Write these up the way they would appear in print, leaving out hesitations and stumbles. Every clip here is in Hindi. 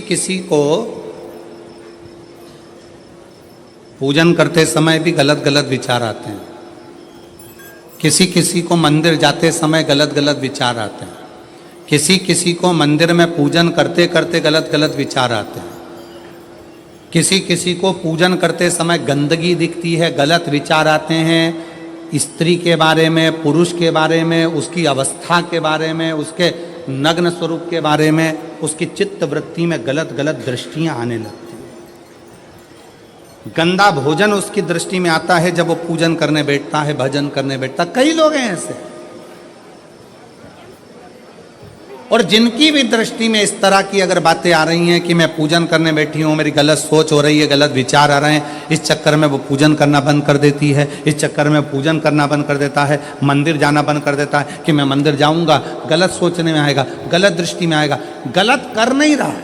किसी को पूजन करते समय भी गलत गलत विचार आते हैं, किसी किसी को मंदिर जाते समय गलत गलत विचार आते हैं, किसी किसी को मंदिर में पूजन करते करते गलत गलत विचार आते हैं, किसी किसी को पूजन करते समय गंदगी दिखती है, गलत विचार आते हैं, स्त्री के बारे में, पुरुष के बारे में, उसकी अवस्था के बारे में, उसके नग्न स्वरूप के बारे में, उसकी चित्त वृत्ति में गलत गलत दृष्टियां आने लगती हैं। गंदा भोजन उसकी दृष्टि में आता है जब वो पूजन करने बैठता है, भजन करने बैठता है। कई लोग हैं ऐसे, और जिनकी भी दृष्टि में इस तरह की अगर बातें आ रही हैं कि मैं पूजन करने बैठी हूँ, मेरी गलत सोच हो रही है, गलत विचार आ रहे हैं, इस चक्कर में वो पूजन करना बंद कर देती है, इस चक्कर में पूजन करना बंद कर देता है, मंदिर जाना बंद कर देता है कि मैं मंदिर जाऊंगा, गलत सोचने में आएगा, गलत दृष्टि में आएगा, गलत कर नहीं रहा है।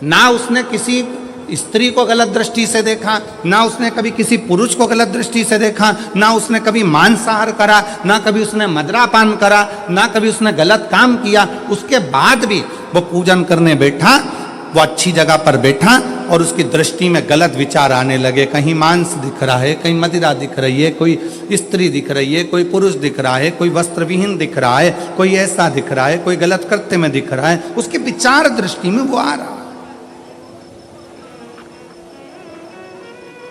ना उसने किसी स्त्री को गलत दृष्टि से देखा, ना उसने कभी किसी पुरुष को गलत दृष्टि से देखा, ना उसने कभी मांसाहार करा, ना कभी उसने मदिरापान करा, ना कभी उसने गलत काम किया। उसके बाद भी वो पूजन करने बैठा, वो अच्छी जगह पर बैठा और उसकी दृष्टि में गलत विचार आने लगे। कहीं मांस दिख रहा है, कहीं मदिरा दिख रही है, कोई स्त्री दिख रही है, कोई पुरुष दिख रहा है, कोई वस्त्र विहीन दिख रहा है, कोई ऐसा दिख रहा है, कोई गलत करते में दिख रहा है, उसके विचार दृष्टि में वो आ रहा है।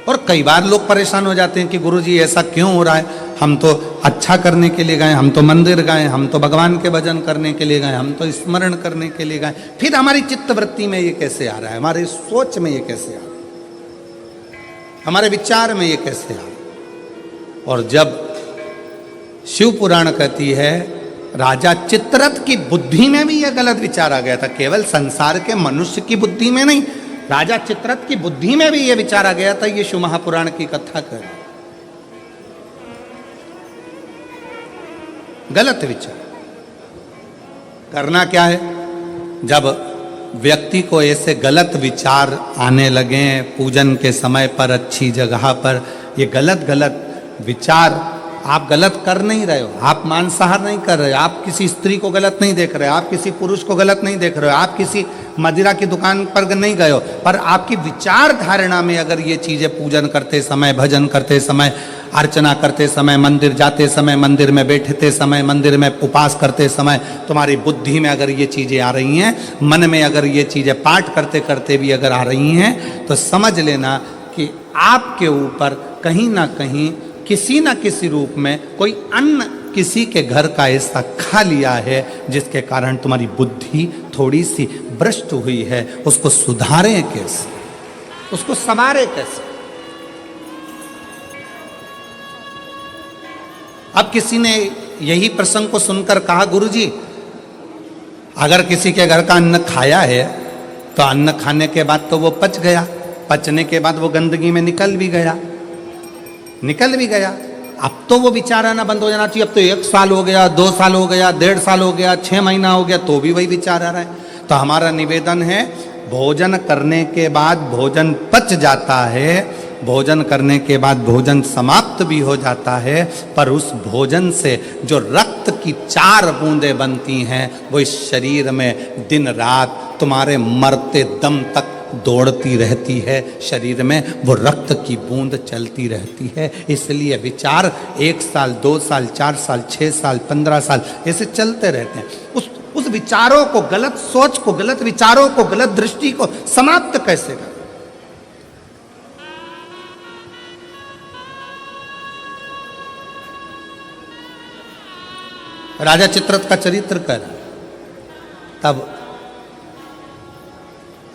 और कई बार लोग परेशान हो जाते हैं कि गुरुजी ऐसा क्यों हो रहा है, हम तो अच्छा करने के लिए गए, हम तो मंदिर गए, हम तो भगवान के भजन करने के लिए गए, हम तो स्मरण करने के लिए गए, फिर हमारी चित्तवृत्ति में ये कैसे आ रहा है, हमारी सोच में ये कैसे आ रहा है, हमारे विचार में ये कैसे आ रहा है। और जब शिव पुराण कहती है राजा चित्ररथ की बुद्धि में भी यह गलत विचार आ गया था, केवल संसार के मनुष्य की बुद्धि में नहीं, राजा चित्ररथ की बुद्धि में भी यह विचार आ गया था। ये शिव महापुराण की कथा कर गलत विचार करना क्या है, जब व्यक्ति को ऐसे गलत विचार आने लगे पूजन के समय पर, अच्छी जगह पर, ये गलत गलत विचार, आप गलत कर नहीं रहे हो, आप मांसाहार नहीं कर रहे हो, आप किसी स्त्री को गलत नहीं देख रहे हो, आप किसी पुरुष को गलत नहीं देख रहे हो, आप किसी मदिरा की दुकान पर नहीं गए हो, पर आपकी विचार धारणा में अगर ये चीजें पूजन करते समय, भजन करते समय, अर्चना करते समय, मंदिर जाते समय, मंदिर में बैठते समय, मंदिर में उपवास करते समय तुम्हारी बुद्धि में अगर ये चीजें आ रही हैं, मन में अगर ये चीजें पाठ करते करते भी अगर आ रही हैं, तो समझ लेना कि आपके ऊपर कहीं ना कहीं किसी न किसी रूप में कोई अन्न किसी के घर का ऐसा खा लिया है जिसके कारण तुम्हारी बुद्धि थोड़ी सी भ्रष्ट हुई है। उसको सुधारें कैसे, उसको संवारें कैसे। अब किसी ने यही प्रसंग को सुनकर कहा, गुरुजी अगर किसी के घर का अन्न खाया है तो अन्न खाने के बाद तो वो पच गया, पचने के बाद वो गंदगी में निकल भी गया, अब तो वो विचार आना बंद हो जाना चाहिए। अब तो 1 साल हो गया, 2 साल हो गया, 1.5 साल हो गया, 6 महीना हो गया, तो भी वही विचार आ रहा है। तो हमारा निवेदन है, भोजन करने के बाद भोजन पच जाता है, भोजन करने के बाद भोजन समाप्त भी हो जाता है, पर उस भोजन से जो रक्त की 4 बूंदें बनती हैं वो इस शरीर में दिन रात तुम्हारे मरते दम तक दौड़ती रहती है, शरीर में वो रक्त की बूंद चलती रहती है। इसलिए विचार 1 साल, 2 साल, 4 साल, 6 साल, 15 साल ऐसे चलते रहते हैं। उस विचारों को, गलत सोच को, गलत विचारों को, गलत दृष्टि को समाप्त कैसे करें। राजा चित्ररथ का चरित्र कर, तब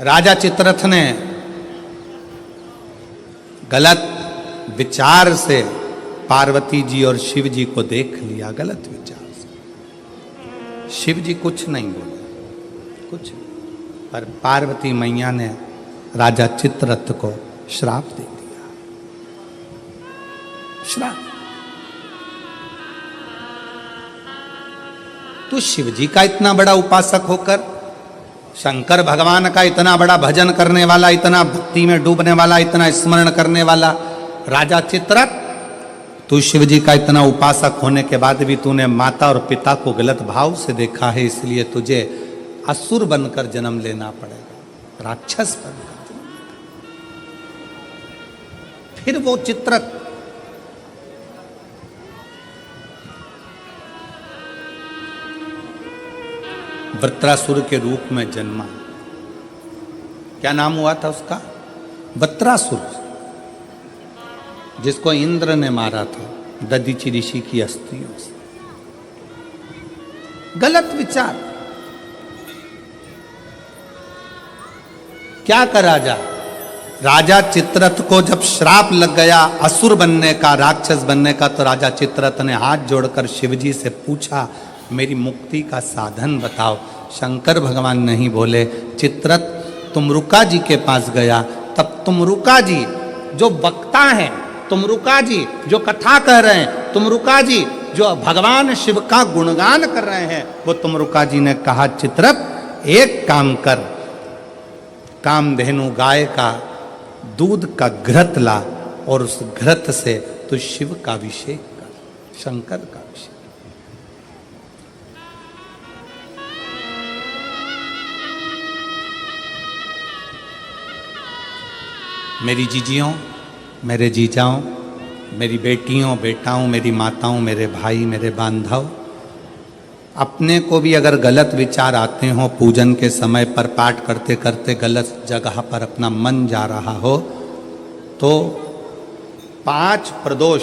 राजा चित्ररथ ने गलत विचार से पार्वती जी और शिव जी को देख लिया, गलत विचार से। शिव जी कुछ नहीं बोले, कुछ, पर पार्वती मैया ने राजा चित्ररथ को श्राप दे दिया, श्राप। तो शिव जी का इतना बड़ा उपासक होकर, शंकर भगवान का इतना बड़ा भजन करने वाला, इतना भक्ति में डूबने वाला, इतना स्मरण करने वाला राजा चित्ररथ, तू शिव जी का इतना उपासक होने के बाद भी तूने माता और पिता को गलत भाव से देखा है, इसलिए तुझे असुर बनकर जन्म लेना पड़ेगा, राक्षस बनकर जन्म लेना। फिर वो चित्रक वृत्रासुर के रूप में जन्मा। क्या नाम हुआ था उसका? वृत्रासुर, जिसको इंद्र ने मारा था दधीचि ऋषि की अस्थियों से। गलत विचार। क्या करा जा? राजा चित्ररथ को जब श्राप लग गया असुर बनने का, राक्षस बनने का, तो राजा चित्ररथ ने हाथ जोड़कर शिवजी से पूछा, मेरी मुक्ति का साधन बताओ। शंकर भगवान नहीं बोले। चित्ररथ तुमरुका जी के पास गया, तब तुमरुका जी जो वक्ता हैं, तुमरुका जी जो कथा कह रहे हैं, तुमरुका जी जो भगवान शिव का गुणगान कर रहे हैं, वो तुमरुका जी ने कहा, चित्ररथ एक काम कर, कामधेनु गाय का दूध का घृत ला और उस घृत से तू शिव का अभिषेक कर, शंकर का अभिषेक। मेरी जीजियों, मेरे जीजाओं, मेरी बेटियों, बेटाओं, मेरी माताओं, मेरे भाई, मेरे बांधव, अपने को भी अगर गलत विचार आते हो, पूजन के समय पर पाठ करते करते गलत जगह पर अपना मन जा रहा हो, तो 5 प्रदोष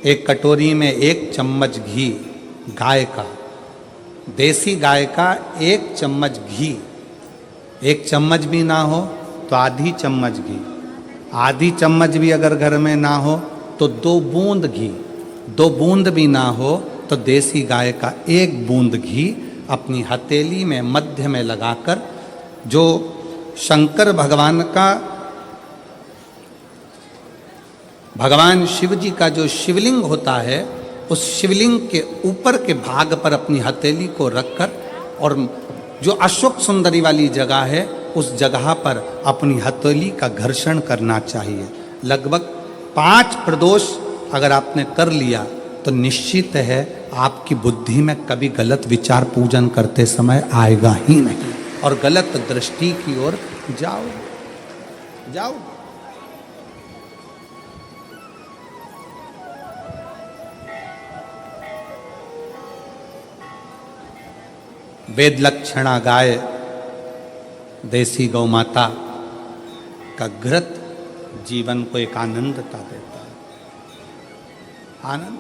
एक कटोरी में 1 चम्मच घी गाय का, देसी गाय का 1 चम्मच घी, 1 चम्मच भी ना हो तो आधी चम्मच घी, आधी चम्मच भी अगर घर में ना हो तो 2 बूंद घी, 2 बूंद भी ना हो तो देसी गाय का 1 बूंद घी अपनी हथेली में मध्य में लगाकर, जो शंकर भगवान का, भगवान शिव जी का जो शिवलिंग होता है, उस शिवलिंग के ऊपर के भाग पर अपनी हथेली को रखकर, और जो अशोक सुंदरी वाली जगह है उस जगह पर अपनी हथेली का घर्षण करना चाहिए। लगभग 5 प्रदोष अगर आपने कर लिया तो निश्चित है आपकी बुद्धि में कभी गलत विचार पूजन करते समय आएगा ही नहीं, और गलत दृष्टि की ओर जाओ। वेद लक्षणा गाय, देसी गौ माता का घृत जीवन को एक आनंदता देता है, आनंद।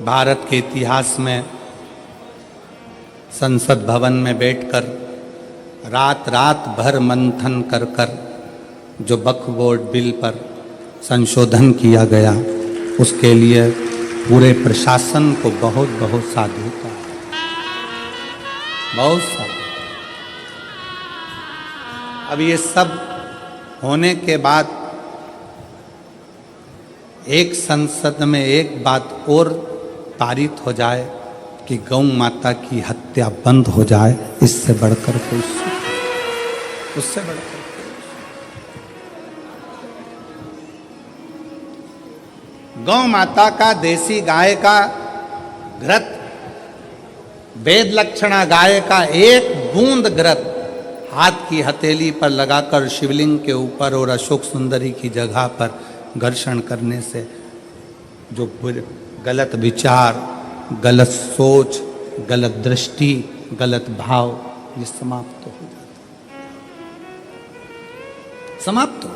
भारत के इतिहास में संसद भवन में बैठकर रात रात भर मंथन कर कर जो वक्फ बोर्ड बिल पर संशोधन किया गया, उसके लिए पूरे प्रशासन को बहुत बहुत साधुता, बहुत साधु। अब ये सब होने के बाद एक संसद में एक बात और पारित हो जाए कि गौ माता की हत्या बंद हो जाए, इससे बढ़कर कोई सुख, उससे बढ़कर गौ माता का, देसी गाय का घृत, वेद लक्षणा गाय का 1 बूंद घृत हाथ की हथेली पर लगाकर शिवलिंग के ऊपर और अशोक सुंदरी की जगह पर घर्षण करने से जो गलत विचार, गलत सोच, गलत दृष्टि, गलत भाव, ये समाप्त हो जाता, समाप्त हो।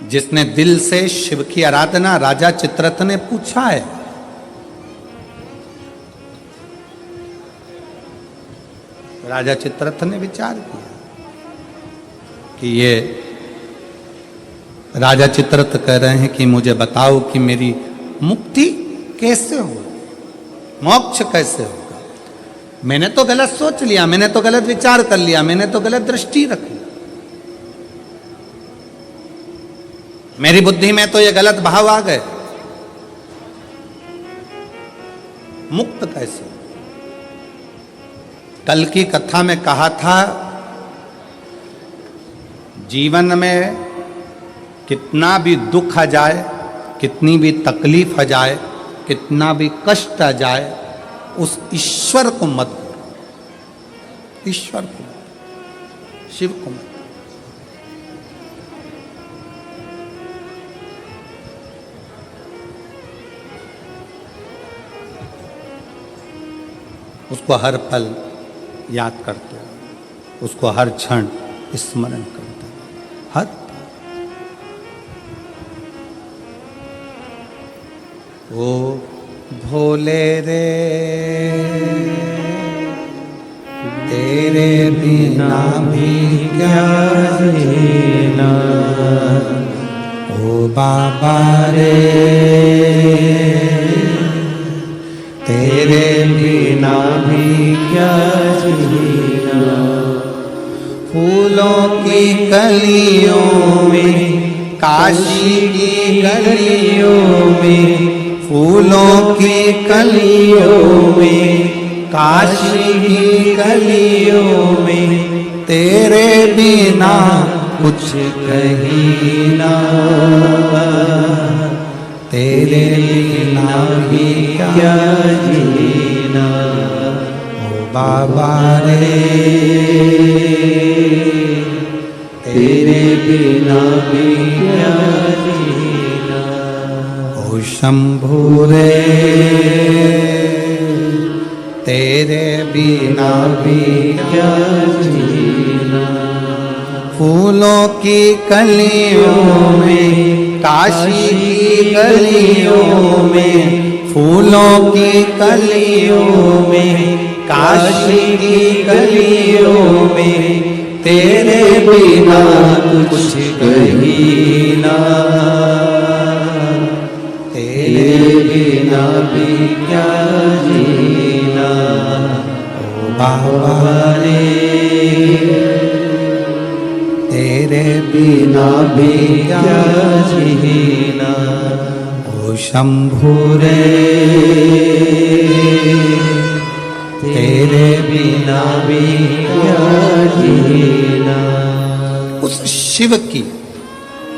जिसने दिल से शिव की आराधना, राजा चित्ररथ ने पूछा है, राजा चित्ररथ ने विचार किया कि ये राजा चित्ररथ कह रहे हैं कि मुझे बताओ कि मेरी मुक्ति कैसे हो, मोक्ष कैसे होगा। मैंने तो गलत सोच लिया, मैंने तो गलत विचार कर लिया, मैंने तो गलत दृष्टि रख ली। मेरी बुद्धि में तो ये गलत भाव आ गए, मुक्त कैसे? कल की कथा में कहा था, जीवन में कितना भी दुख आ जाए, कितनी भी तकलीफ आ जाए, कितना भी कष्ट आ जाए, उस ईश्वर को मत भूलो, ईश्वर को, शिव को मत। उसको हर पल याद करते हो, उसको हर क्षण स्मरण करते हो, हर ओ भोले रे तेरे बिना भी क्या जीना, ओ बाबा रे तेरे बिना भी क्या जीना, फूलों की कलियों में, काशी की गलियों में, फूलों की कलियों में, काशी की गलियों में, तेरे बिना कुछ कहीं ना, तेरे बिना भी क्या जीना, ओ बाबा रे तेरे बिना भी क्या जीना, ओ शंभू रे तेरे बिना भी क्या जीना, फूलों की कलियों में, काशी की गलियों में, फूलों की कलियों में, काशी की गलियों में, तेरे बिना कुछ कहीं ना, तेरे बिना भी क्या जीना, ओ बाबा रे तेरे बिना भी क्या जीना, ओ शंभू रे तेरे बिना भी क्या जीना। उस शिव की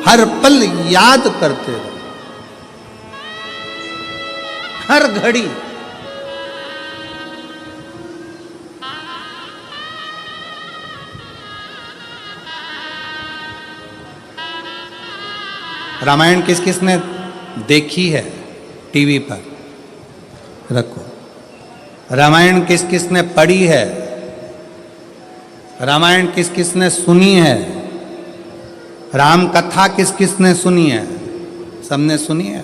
हर पल याद करते रहो, हर घड़ी। रामायण किस किस ने देखी है टीवी पर? रखो। रामायण किस किस ने पढ़ी है? रामायण किस किस ने सुनी है? राम कथा किस किस ने सुनी है? सबने सुनी है।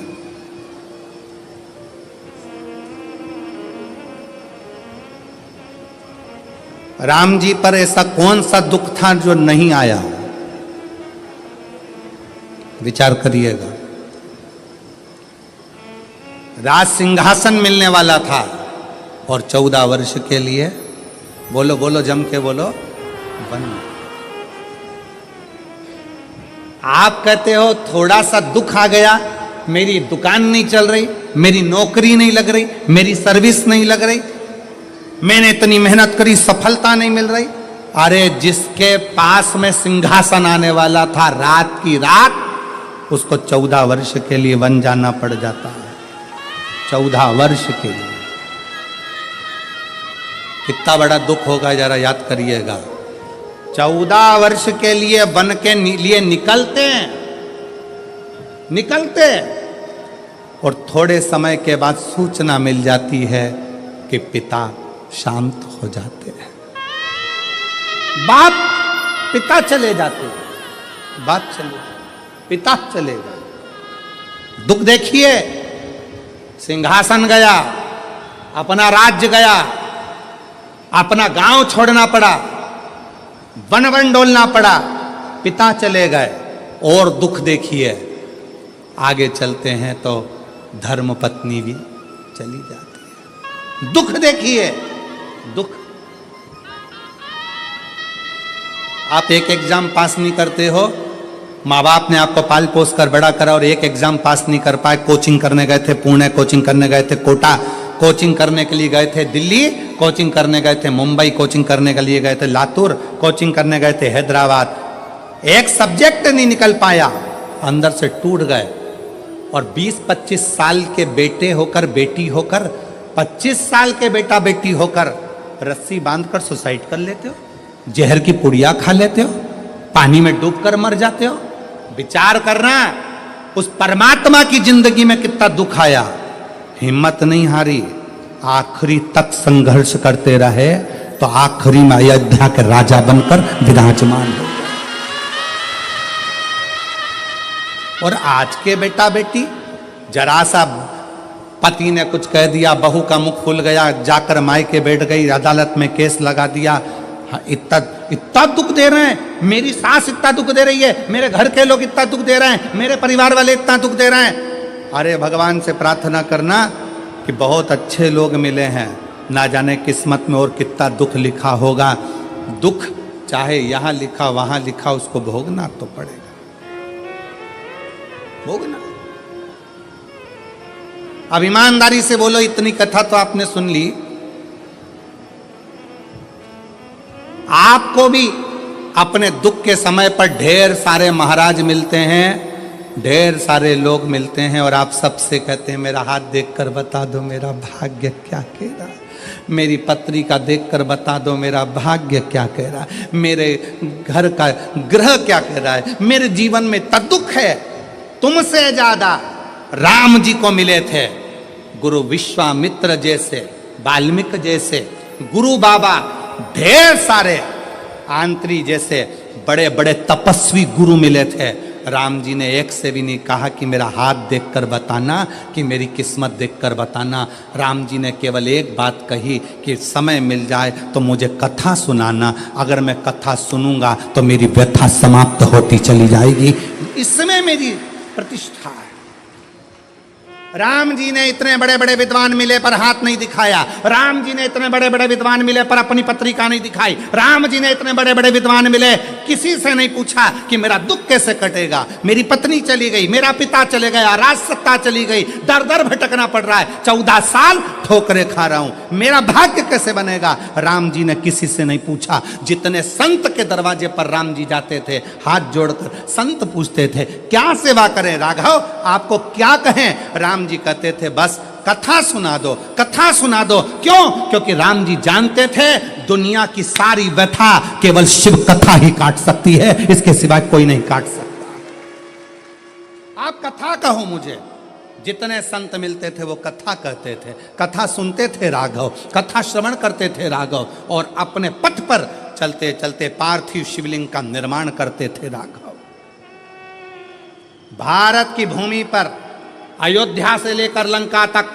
राम जी पर ऐसा कौन सा दुख था जो नहीं आया? विचार करिएगा। राज सिंहासन मिलने वाला था और 14 वर्ष के लिए, बोलो बोलो जम के बोलो, वन। आप कहते हो थोड़ा सा दुख आ गया, मेरी दुकान नहीं चल रही, मेरी नौकरी नहीं लग रही, मेरी सर्विस नहीं लग रही, मैंने इतनी मेहनत करी, सफलता नहीं मिल रही। अरे जिसके पास में सिंहासन आने वाला था, रात की रात उसको 14 वर्ष के लिए वन जाना पड़ जाता है। 14 वर्ष के लिए कितना बड़ा दुख होगा, जरा याद करिएगा। 14 वर्ष के लिए वन के लिए निकलते और थोड़े समय के बाद सूचना मिल जाती है कि पिता शांत हो जाते हैं, बाप पिता चले जाते हैं, बाप चले, पिता चले गए। दुख देखिए, सिंहासन गया, अपना राज्य गया, अपना गांव छोड़ना पड़ा, वन वन डोलना पड़ा, पिता चले गए। और दुख देखिए, आगे चलते हैं तो धर्म पत्नी भी चली जाती है। दुख देखिए, दुख। आप एक एग्जाम पास नहीं करते हो माँ बाप ने आपको पाल पोस कर बड़ा करा और एक एग्जाम पास नहीं कर पाए, कोचिंग करने गए थे पुणे, कोचिंग करने गए थे कोटा, कोचिंग करने के लिए गए थे दिल्ली, कोचिंग करने गए थे मुंबई, कोचिंग करने के लिए गए थे लातूर, कोचिंग करने गए थे हैदराबाद, एक सब्जेक्ट नहीं निकल पाया, अंदर से टूट गए। और 20-25 साल के बेटे होकर, बेटी होकर, 25 साल के बेटा बेटी होकर रस्सी बांधकर सुसाइड कर लेते हो, जहर की पुड़िया खा लेते हो, पानी में डूबकर मर जाते हो। विचार करना, उस परमात्मा की जिंदगी में कितना दुख आया, हिम्मत नहीं हारी, आखिरी तक संघर्ष करते रहे, तो आखिरी में अयोध्या के राजा बनकर विराजमान हो गए। और आज के बेटा बेटी, जरा सा पति ने कुछ कह दिया, बहू का मुख खुल गया, जाकर मायके बैठ गई, अदालत में केस लगा दिया, इतना दुख दे रहे हैं, मेरी सास इतना दुख दे रही है, मेरे घर के लोग इतना दुख दे रहे हैं, मेरे परिवार वाले इतना दुख दे रहे हैं। अरे भगवान से प्रार्थना करना कि बहुत अच्छे लोग मिले हैं, ना जाने किस्मत में और कितना दुख लिखा होगा। दुख चाहे यहां लिखा वहां लिखा, उसको भोगना तो पड़ेगा, भोगना। अब ईमानदारी से बोलो, इतनी कथा तो आपने सुन ली, आपको भी अपने दुख के समय पर ढेर सारे महाराज मिलते हैं, ढेर सारे लोग मिलते हैं, और आप सबसे कहते हैं मेरा हाथ देखकर बता दो मेरा भाग्य क्या कह रहा है, मेरी पत्री का देखकर बता दो मेरा भाग्य क्या कह रहा है, मेरे घर का ग्रह क्या कह रहा है, मेरे जीवन में इतना दुख है। तुमसे ज्यादा राम जी को मिले थे गुरु विश्वामित्र जैसे, वाल्मीकि जैसे, गुरु बाबा, ढेर सारे आंत्री जैसे बड़े बड़े तपस्वी गुरु मिले थे। राम जी ने एक से भी नहीं कहा कि मेरा हाथ देखकर बताना, कि मेरी किस्मत देखकर बताना। राम जी ने केवल एक बात कही कि समय मिल जाए तो मुझे कथा सुनाना, अगर मैं कथा सुनूंगा तो मेरी व्यथा समाप्त होती चली जाएगी, इसमें मेरी प्रतिष्ठा है। राम जी ने इतने बड़े बड़े विद्वान मिले पर हाथ नहीं दिखाया, राम जी ने इतने बड़े बड़े विद्वान मिले पर अपनी पत्रिका नहीं दिखाई, राम जी ने इतने बड़े बड़े विद्वान मिले, किसी से नहीं पूछा कि मेरा दुख कैसे कटेगा, मेरी पत्नी चली गई, मेरा पिता चले गया, राज सत्ता चली गई, दर दर भटकना पड़ रहा है, 14 साल ठोकरे खा रहा हूं, मेरा भाग्य कैसे बनेगा। राम जी ने किसी से नहीं पूछा। जितने संत के दरवाजे पर राम जी जाते थे, हाथ जोड़कर संत पूछते थे क्या सेवा करें राघव, आपको क्या कहें। राम जी कहते थे बस कथा सुना दो, कथा सुना दो। क्यों? क्योंकि राम जी जानते थे दुनिया की सारी व्यथा केवल शिव कथा ही काट सकती है, इसके सिवाय कोई नहीं काट सकता। आप कथा कहो मुझे। जितने संत मिलते थे वो कथा कहते थे, कथा सुनते थे राघव, कथा श्रवण करते थे राघव, और अपने पथ पर चलते चलते पार्थिव शिवलिंग का निर्माण करते थे राघव। भारत की भूमि पर अयोध्या से लेकर लंका तक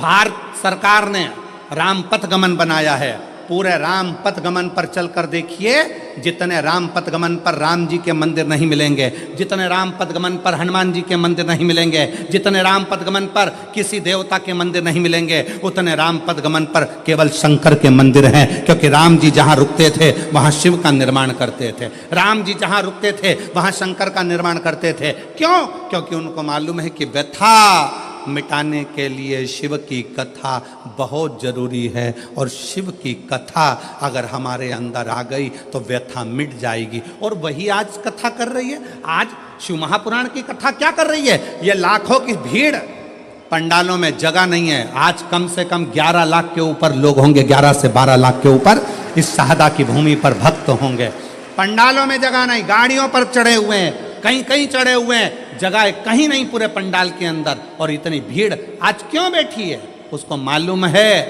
भारत सरकार ने राम पथ गमन बनाया है। पूरे राम पथ गमन पर चलकर देखिए, जितने राम पथ गमन पर राम जी के मंदिर नहीं मिलेंगे, जितने राम पथ गमन पर हनुमान जी के मंदिर नहीं मिलेंगे, जितने राम पथ गमन पर किसी देवता के मंदिर नहीं मिलेंगे, उतने राम पथ गमन पर केवल शंकर के मंदिर हैं। क्योंकि राम जी जहां रुकते थे वहां शिव का निर्माण करते थे, राम जी जहां रुकते थे वहां शंकर का निर्माण करते थे। क्यों? क्योंकि उनको मालूम है कि व्यथा मिटाने के लिए शिव की कथा बहुत जरूरी है, और शिव की कथा अगर हमारे अंदर आ गई तो व्यथा मिट जाएगी। और वही आज कथा कर रही है। आज शिव महापुराण की कथा क्या कर रही है? ये लाखों की भीड़, पंडालों में जगह नहीं है। आज कम से कम 11 लाख के ऊपर लोग होंगे, 11 से 12 लाख के ऊपर इस शाहदा की भूमि पर भक्त होंगे। पंडालों में जगह नहीं, गाड़ियों पर चढ़े हुए हैं, कहीं कहीं चढ़े हुए हैं, जगह कहीं नहीं पूरे पंडाल के अंदर। और इतनी भीड़ आज क्यों बैठी है? उसको मालूम है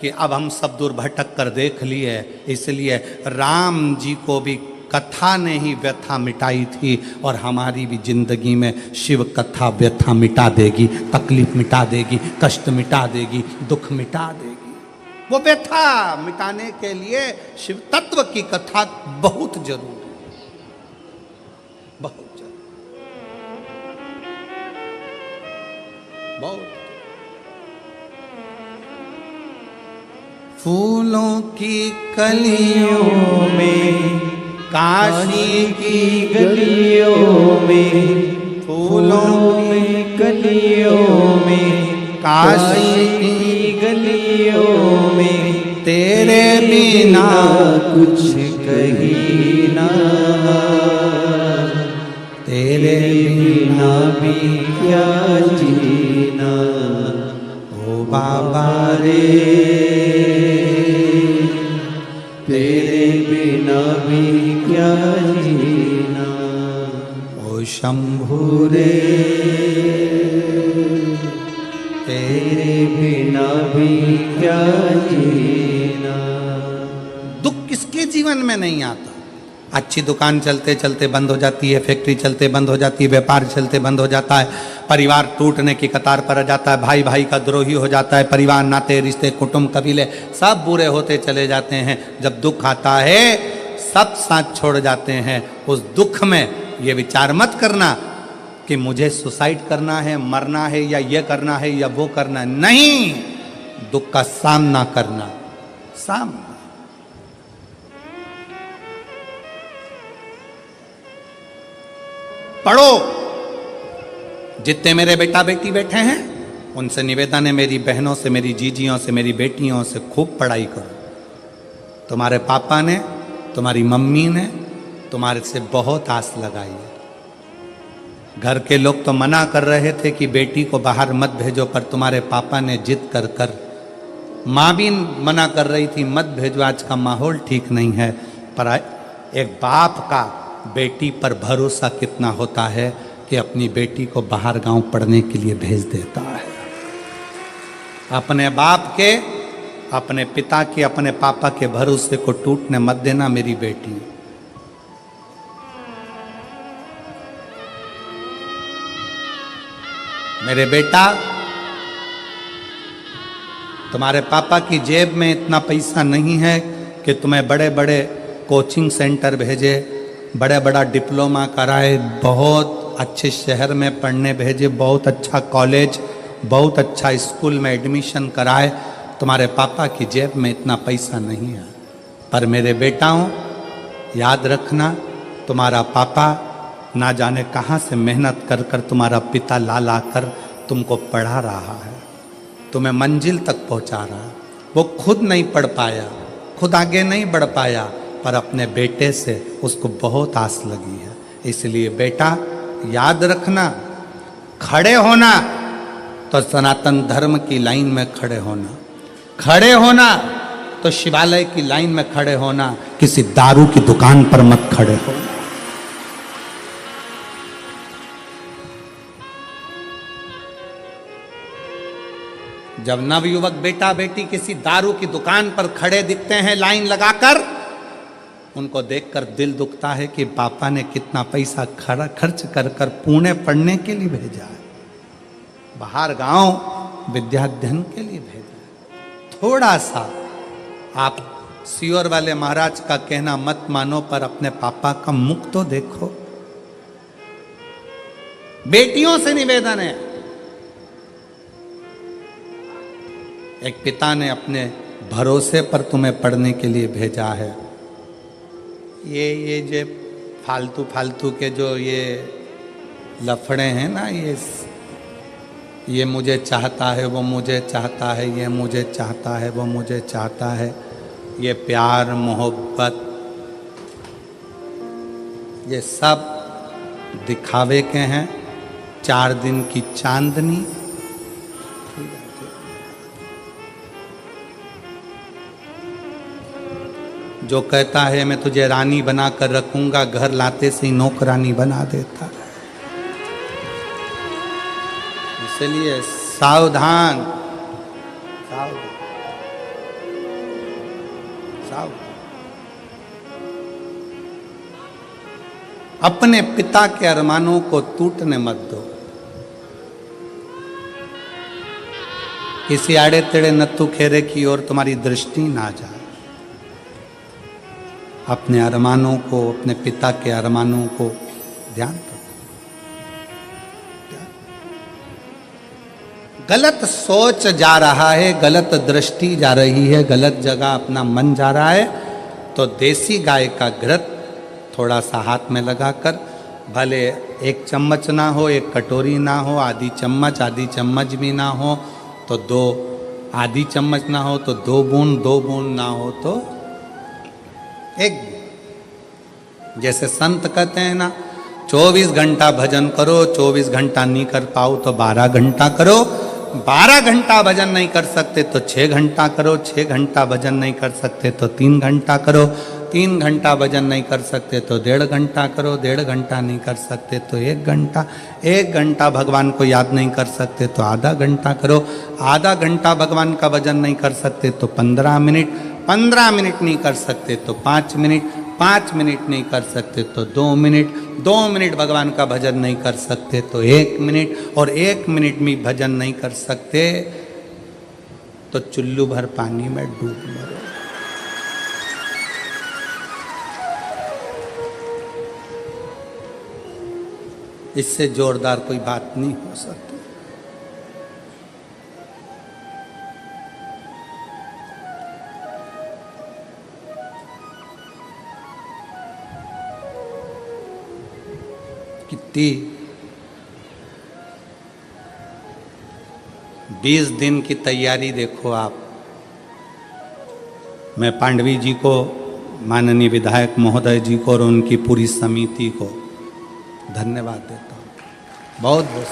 कि अब हम सब दूर भटक कर देख लिए, इसलिए राम जी को भी कथा ने ही व्यथा मिटाई थी, और हमारी भी जिंदगी में शिव कथा व्यथा मिटा देगी, तकलीफ मिटा देगी, कष्ट मिटा देगी, दुख मिटा देगी। वो व्यथा मिटाने के लिए शिव तत्व की कथा बहुत जरूरी है, बहुत बहुत। फूलों की कलियों में काशी की गलियों में, फूलों में कलियों में, काशी की गलियों में तेरे बिना कुछ कहीं ना, तेरे बिना भी क्या जीना। ओ बाबा रे, तेरे बिना भी क्या जीना। ओ शंभु रे, तेरे बिना भी क्या जीना। दुख किसके जीवन में नहीं आता? अच्छी दुकान चलते चलते बंद हो जाती है, फैक्ट्री चलते बंद हो जाती है, व्यापार चलते बंद हो जाता है, परिवार टूटने की कतार पर आ जाता है, भाई भाई का द्रोही हो जाता है, परिवार नाते रिश्ते कुटुंब कबीले सब बुरे होते चले जाते हैं। जब दुख आता है सब साथ छोड़ जाते हैं। उस दुख में ये विचार मत करना कि मुझे सुसाइड करना है, मरना है, या ये करना है या वो करना है। नहीं, दुख का सामना करना। सामना पढ़ो। जितने मेरे बेटा बेटी बैठे हैं उनसे निवेदन है, मेरी बहनों से, मेरी जीजियों से, मेरी बेटियों से खूब पढ़ाई करो। तुम्हारे पापा ने, तुम्हारी मम्मी ने तुम्हारे से बहुत आस लगाई है। घर के लोग तो मना कर रहे थे कि बेटी को बाहर मत भेजो, पर तुम्हारे पापा ने जिद कर कर, माँ भी मना कर रही थी मत भेजो, आज का माहौल ठीक नहीं है। पर एक बाप का बेटी पर भरोसा कितना होता है कि अपनी बेटी को बाहर गांव पढ़ने के लिए भेज देता है। अपने बाप के, अपने पिता के, अपने पापा के भरोसे को टूटने मत देना मेरी बेटी। मेरे बेटा, तुम्हारे पापा की जेब में इतना पैसा नहीं है कि तुम्हें बड़े बड़े कोचिंग सेंटर भेजे, बड़ा बड़ा डिप्लोमा कराए, बहुत अच्छे शहर में पढ़ने भेजे, बहुत अच्छा कॉलेज, बहुत अच्छा स्कूल में एडमिशन कराए। तुम्हारे पापा की जेब में इतना पैसा नहीं है। पर मेरे बेटाओं, याद रखना, तुम्हारा पापा ना जाने कहाँ से मेहनत कर कर तुम्हारा पिता ला ला कर तुमको पढ़ा रहा है, तुम्हें मंजिल तक पहुँचा रहा है। वो खुद नहीं पढ़ पाया, खुद आगे नहीं बढ़ पाया, पर अपने बेटे से उसको बहुत आस लगी है। इसलिए बेटा याद रखना, खड़े होना तो सनातन धर्म की लाइन में खड़े होना, खड़े होना तो शिवालय की लाइन में खड़े होना, किसी दारू की दुकान पर मत खड़े होना। जब नवयुवक बेटा बेटी किसी दारू की दुकान पर खड़े दिखते हैं लाइन लगाकर, उनको देखकर दिल दुखता है कि पापा ने कितना पैसा खर्च कर कर पुणे पढ़ने के लिए भेजा है, बाहर गांव विद्याध्ययन के लिए भेजा है। थोड़ा सा आप सियोर वाले महाराज का कहना मत मानो, पर अपने पापा का मुख तो देखो। बेटियों से निवेदन है, एक पिता ने अपने भरोसे पर तुम्हें पढ़ने के लिए भेजा है। ये जो फालतू फालतू के जो ये लफड़े हैं ना, ये मुझे चाहता है, वो मुझे चाहता है, ये मुझे चाहता है, वो मुझे चाहता है, ये प्यार मोहब्बत, ये सब दिखावे के हैं। 4 दिन की चांदनी, जो कहता है मैं तुझे रानी बना कर रखूंगा, घर लाते से ही नौकरानी बना देता है। इसलिए सावधान, सावधान, सावधान। अपने पिता के अरमानों को टूटने मत दो। किसी आड़े तेड़े नत्थु खेरे की ओर तुम्हारी दृष्टि ना जाए। अपने अरमानों को, अपने पिता के अरमानों को ध्यान रखो। गलत सोच जा रहा है, गलत दृष्टि जा रही है, गलत जगह अपना मन जा रहा है, तो देसी गाय का घृत थोड़ा सा हाथ में लगाकर, भले एक चम्मच ना हो, एक कटोरी ना हो, आधी चम्मच भी ना हो तो दो, आधी चम्मच ना हो तो 2 बूंद ना हो तो 1। जैसे संत कहते हैं ना, 24 घंटा भजन करो, 24 घंटा नहीं कर पाओ तो 12 घंटा करो, 12 घंटा भजन नहीं कर सकते तो 6 घंटा करो, 6 घंटा भजन नहीं कर सकते तो 3 घंटा करो, 3 घंटा भजन नहीं कर सकते तो 1.5 घंटा करो, 1.5 घंटा नहीं कर सकते तो 1 घंटा, 1 घंटा भगवान को याद नहीं कर सकते तो आधा घंटा करो, आधा घंटा भगवान का भजन नहीं कर सकते तो 15 मिनट, 15 मिनट नहीं कर सकते तो 5 मिनट, 5 मिनट नहीं कर सकते तो 2 मिनट, 2 मिनट भगवान का भजन नहीं कर सकते तो 1 मिनट, और 1 मिनट में भजन नहीं कर सकते तो चुल्लू भर पानी में डूब मरो। इससे जोरदार कोई बात नहीं हो सकती। कितनी 20 दिन की तैयारी देखो आप। मैं पांडवी जी को, माननीय विधायक महोदय जी को और उनकी पूरी समिति को धन्यवाद देता हूँ, बहुत बहुत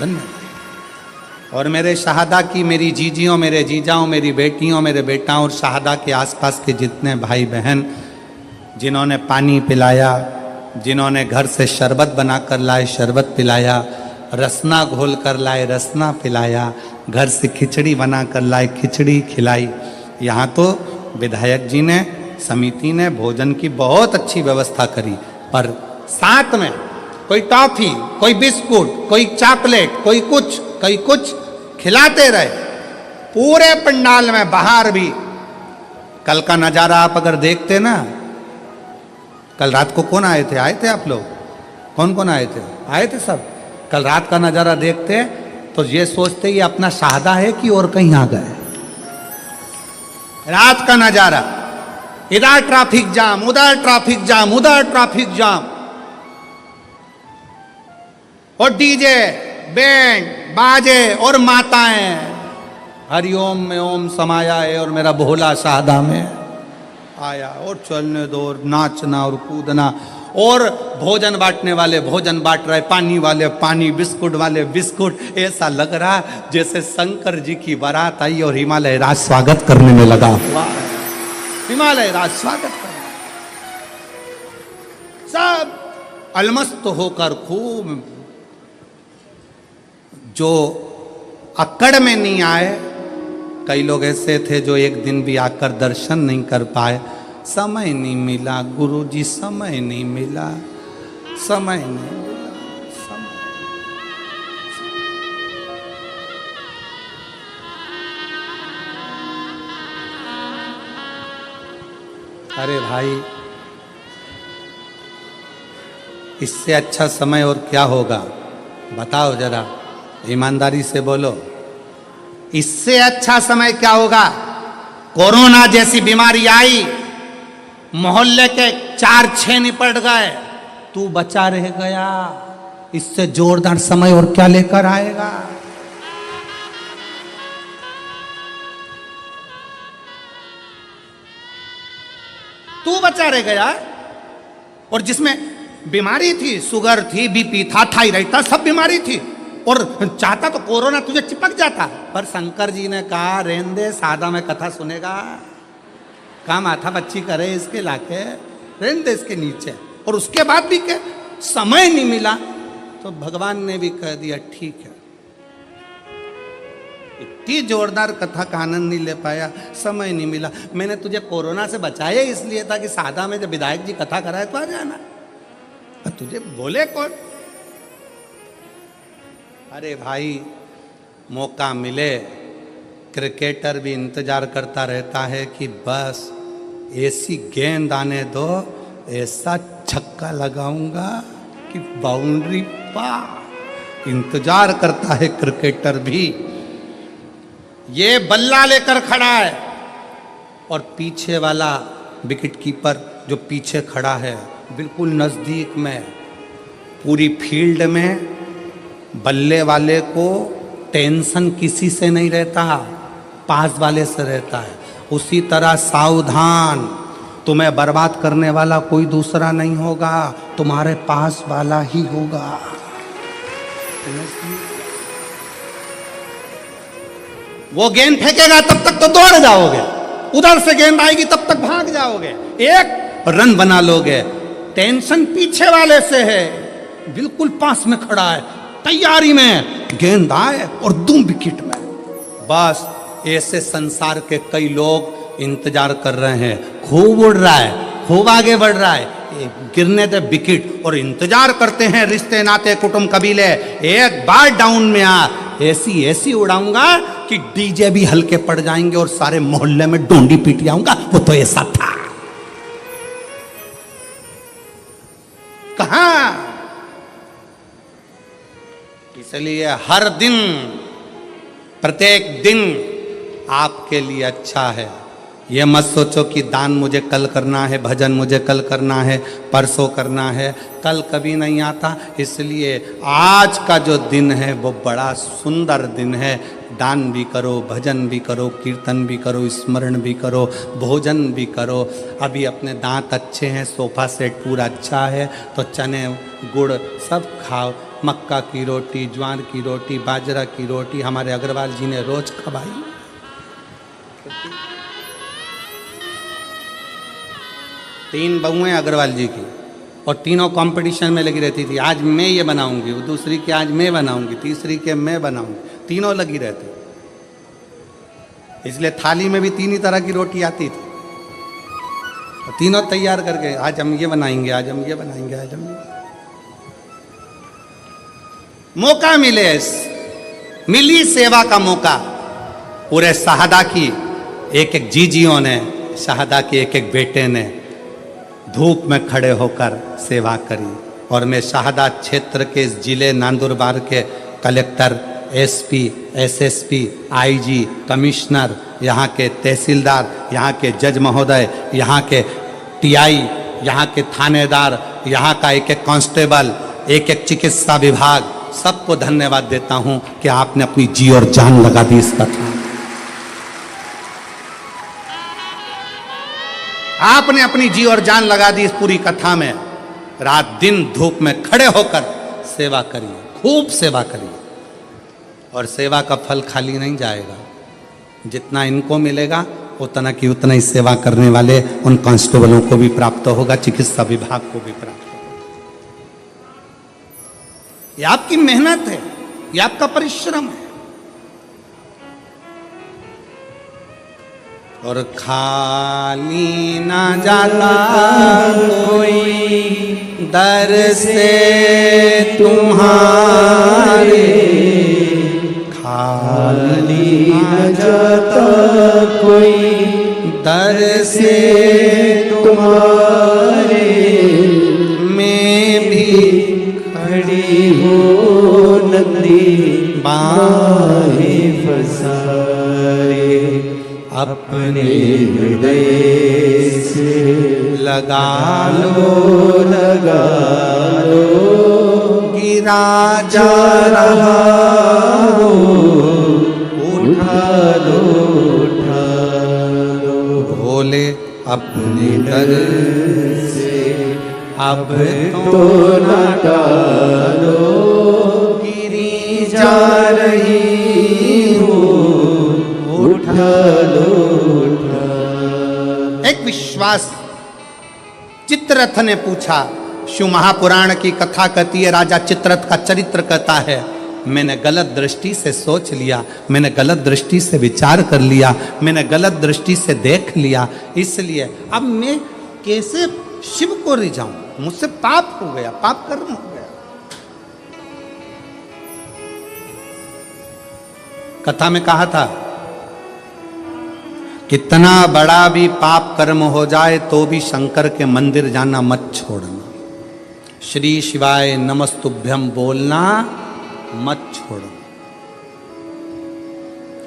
धन्यवाद। और मेरे शहादा की, मेरी जीजियों, मेरे जीजाओं, मेरी बेटियों, मेरे बेटाओं और शहादा के आसपास के जितने भाई बहन जिन्होंने पानी पिलाया, जिन्होंने घर से शरबत बनाकर लाए शरबत पिलाया, रसना घोल कर लाए रसना पिलाया, घर से खिचड़ी बना कर लाए खिचड़ी खिलाई। यहाँ तो विधायक जी ने, समिति ने भोजन की बहुत अच्छी व्यवस्था करी, पर साथ में कोई टॉफी, कोई बिस्कुट, कोई चॉकलेट, कोई कुछ खिलाते रहे पूरे पंडाल में। बाहर भी कल का नज़ारा आप अगर देखते ना, कल रात को कौन आए थे? आए थे आप लोग? कौन कौन आए थे? आए थे सब। कल रात का नज़ारा देखते तो ये सोचते ये अपना शहादा है कि और कहीं आ गए। रात का नज़ारा, इधर ट्रैफिक जाम, उधर ट्रैफिक जाम, उधर ट्रैफिक जाम, और डीजे, बैंड बाजे और माताएं हरिओम में ओम समाया है और मेरा भोला शहादा में आया, और चलने दो, और नाचना और कूदना, और भोजन बांटने वाले भोजन बांट रहे, पानी वाले पानी, बिस्कुट वाले बिस्कुट। ऐसा लग रहा जैसे शंकर जी की बारात आई और हिमालय राज स्वागत करने में लगा हुआ है। हिमालय राज स्वागत करने, सब अलमस्त होकर खूब। जो अक्कड़ में नहीं आए, कई लोग ऐसे थे जो एक दिन भी आकर दर्शन नहीं कर पाए। समय नहीं मिला गुरुजी, समय नहीं मिला, समय नहीं मिला, समय। अरे भाई, इससे अच्छा समय और क्या होगा? बताओ जरा, ईमानदारी से बोलो, इससे अच्छा समय क्या होगा? कोरोना जैसी बीमारी आई, मोहल्ले के 4-6 निपट गए, तू बचा रह गया। इससे जोरदार समय और क्या लेकर आएगा? तू बचा रह गया। और जिसमें बीमारी थी, शुगर थी, बीपी था, थायराइड था, सब बीमारी थी, और चाहता तो कोरोना तुझे चिपक जाता, पर शंकर जी ने कहा रहने दे, सादा में कथा सुनेगा, काम माथा बच्ची करे इसके लाके, रहने दे इसके नीचे। और उसके बाद भी क्या समय नहीं मिला, तो भगवान ने भी कह दिया ठीक है। इतनी जोरदार कथा का आनंद नहीं ले पाया, समय नहीं मिला। मैंने तुझे कोरोना से बचाया इसलिए था कि सादा में जब विधायक जी कथा कराए तो आ जाना, तुझे बोले कौन? अरे भाई, मौका मिले, क्रिकेटर भी इंतजार करता रहता है कि बस ऐसी गेंद आने दो, ऐसा छक्का लगाऊंगा कि बाउंड्री पार। इंतजार करता है क्रिकेटर भी। ये बल्ला लेकर खड़ा है और पीछे वाला विकेट कीपर जो पीछे खड़ा है बिल्कुल नज़दीक में, पूरी फील्ड में बल्ले वाले को टेंशन किसी से नहीं रहता, पास वाले से रहता है। उसी तरह सावधान, तुम्हें बर्बाद करने वाला कोई दूसरा नहीं होगा, तुम्हारे पास वाला ही होगा। वो गेंद फेंकेगा तब तक तो दौड़ जाओगे, उधर से गेंद आएगी तब तक भाग जाओगे, एक रन बना लोगे। टेंशन पीछे वाले से है, बिल्कुल पास में खड़ा है, तैयारी में, गेंद आए और दूं विकेट में। बस ऐसे संसार के कई लोग इंतजार कर रहे हैं, खूब उड़ रहा है, खूब आगे बढ़ रहा है, गिरने दे विकेट, और इंतजार करते हैं रिश्ते नाते कुटुंब कबीले, एक बार डाउन में आ, ऐसी ऐसी उड़ाऊंगा कि डीजे भी हल्के पड़ जाएंगे और सारे मोहल्ले में डोंडी पीट जाऊंगा। वो तो ऐसा था। कहां? इसलिए हर दिन, प्रत्येक दिन आपके लिए अच्छा है। ये मत सोचो कि दान मुझे कल करना है, भजन मुझे कल करना है, परसों करना है, कल कभी नहीं आता। इसलिए आज का जो दिन है वो बड़ा सुंदर दिन है। दान भी करो, भजन भी करो, कीर्तन भी करो, स्मरण भी करो, भोजन भी करो। अभी अपने दांत अच्छे हैं, सोफा सेट पूरा अच्छा है, तो चने गुड़ सब खाओ, मक्का की रोटी, ज्वार की रोटी, बाजरा की रोटी हमारे अग्रवाल जी ने रोज खवाई। तीन बहुएं अग्रवाल जी की, और तीनों कंपटीशन में लगी रहती थी। आज मैं ये बनाऊंगी, वो दूसरी के आज मैं बनाऊंगी, तीसरी के मैं बनाऊंगी, तीनों लगी रहती। इसलिए थाली में भी तीन ही तरह की रोटी आती थी, और तीनों तैयार करके आज हम ये बनाएंगे, आज हम ये बनाएंगे, आज हम ये। मौका मिली सेवा का मौका। पूरे शाहदा की एक एक जीजियों ने, शाहदा के एक एक बेटे ने धूप में खड़े होकर सेवा करी। और मैं शाहदा क्षेत्र के इस जिले नंदुरबार के collector, SP, SSP, IG, commissioner, यहाँ के तहसीलदार, यहाँ के जज महोदय, यहाँ के टीआई, यहाँ के थानेदार, यहाँ का एक एक कांस्टेबल, एक एक चिकित्सा विभाग, सबको धन्यवाद देता हूँ कि आपने अपनी जी और जान लगा दी इस कथा। आपने अपनी जी और जान लगा दी इस पूरी कथा में। रात दिन धूप में खड़े होकर सेवा करिए, खूब सेवा करिए, और सेवा का फल खाली नहीं जाएगा। जितना इनको मिलेगा उतना की उतना ही सेवा करने वाले उन कांस्टेबलों को भी प्राप्त होगा, चिकित्सा विभाग को भी प्राप्त होगा। ये आपकी मेहनत है, ये आपका परिश्रम है। और खाली ना जाता कोई दर से तुम्हारे, खाली न जाता कोई दर से तुम्हारे, मैं भी खड़ी हो नंदी बाहें फसाए, अपने हृदय से लगा लगा लो, गिरा जा रहा हो, उठा लो, उठा लो, भोले अपने दर से अब तो न टालो, गिरी जा रही हो, उठा लो, उठा। एक विश्वास चित्ररथ ने पूछा। शिव महापुराण की कथा कहती है, राजा चित्ररथ का चरित्र कहता है, मैंने गलत दृष्टि से सोच लिया, मैंने गलत दृष्टि से विचार कर लिया, मैंने गलत दृष्टि से देख लिया, इसलिए अब मैं कैसे शिव को रिझाऊं, मुझसे पाप हो गया, पाप कर्म हो गया। कथा में कहा था, कितना बड़ा भी पाप कर्म हो जाए तो भी शंकर के मंदिर जाना मत छोड़ना, श्री शिवाय नमस्तुभ्यम बोलना मत छोड़ो।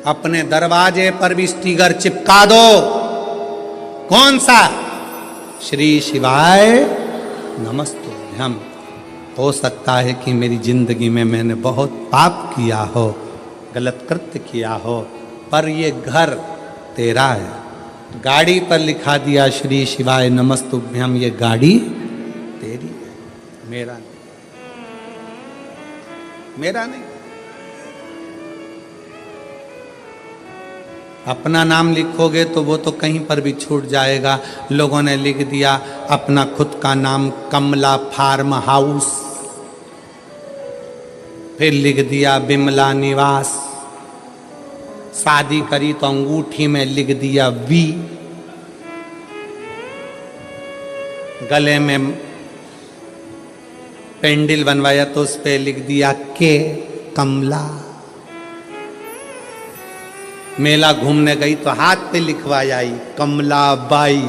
अपने दरवाजे पर भी स्टिकर चिपका दो। कौन सा? श्री शिवाय नमस्तुभ्यम। हो सकता है कि मेरी जिंदगी में मैंने बहुत पाप किया हो, गलत कृत्य किया हो, पर ये घर तेरा है। गाड़ी पर लिखा दिया श्री शिवाय नमस्तुभ्यम, ये गाड़ी तेरी है, मेरा नहीं, मेरा नहीं। अपना नाम लिखोगे तो वो तो कहीं पर भी छूट जाएगा। लोगों ने लिख दिया अपना खुद का नाम कमला फार्म हाउस, फिर लिख दिया बिमला निवास, शादी करी तो अंगूठी में लिख दिया वी, गले में पेंडिल बनवाया तो उस पे लिख दिया के कमला। मेला घूमने गई तो हाथ पे लिखवाई आई कमला बाई,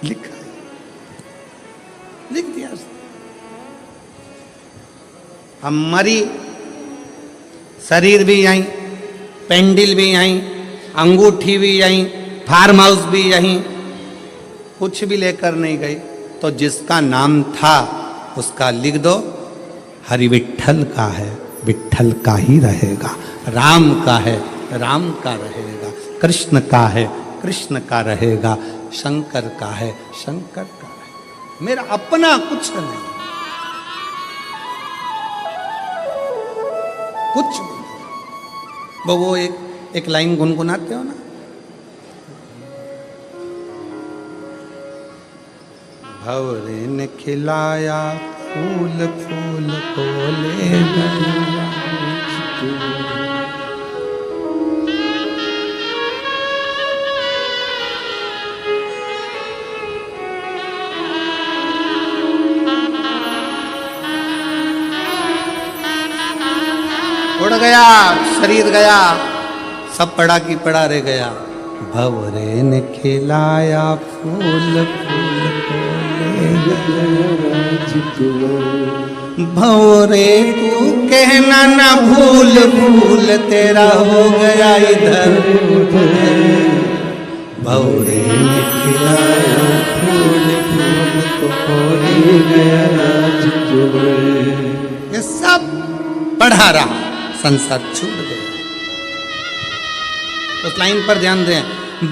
लिखा लिख दिया। हम मरी, शरीर भी यहीं, पेंडिल भी यहीं, अंगूठी भी यहीं, फार्म हाउस भी यहीं, कुछ भी लेकर नहीं गई। तो जिसका नाम था उसका लिख दो, हरि विट्ठल का है, विट्ठल का ही रहेगा। राम का है, राम का रहेगा। कृष्ण का है, कृष्ण का रहेगा। शंकर का है, शंकर का है। मेरा अपना कुछ नहीं, कुछ नहीं। वो एक लाइन गुनगुनाते हो ना, भंवरे ने खिलाया फूल फूल को ले गया। उड़ गया, शरीर गया, सब पड़ा की पड़ा रह गया। भंवरे ने खिलाया फूल फूल को ले गया। भंवरे तू कहना ना भूल भूल तेरा हो गया इधर उधर। भंवरे ने खिलाया फूल फूल को ले गया। ये सब पढ़ा रहा, संसार छूट गया। उस लाइन पर ध्यान दें,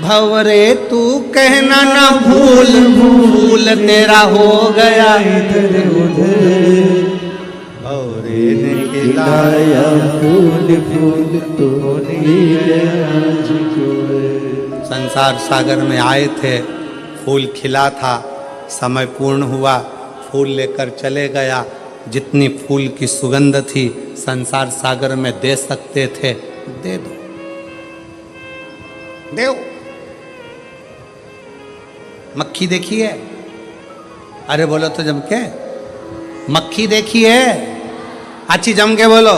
भंवरे तू कहना ना भूल भूल तेरा हो गया इधर उधर। भंवरे ने खिलाया फूल फूल तो ले गया। संसार सागर में आए थे, फूल खिला था, समय पूर्ण हुआ, फूल लेकर चले गया। जितनी फूल की सुगंध थी संसार सागर में दे सकते थे, दे दो, देव। मक्खी देखी है? अरे बोलो तो जम के, मक्खी देखी है? अच्छी जम के बोलो,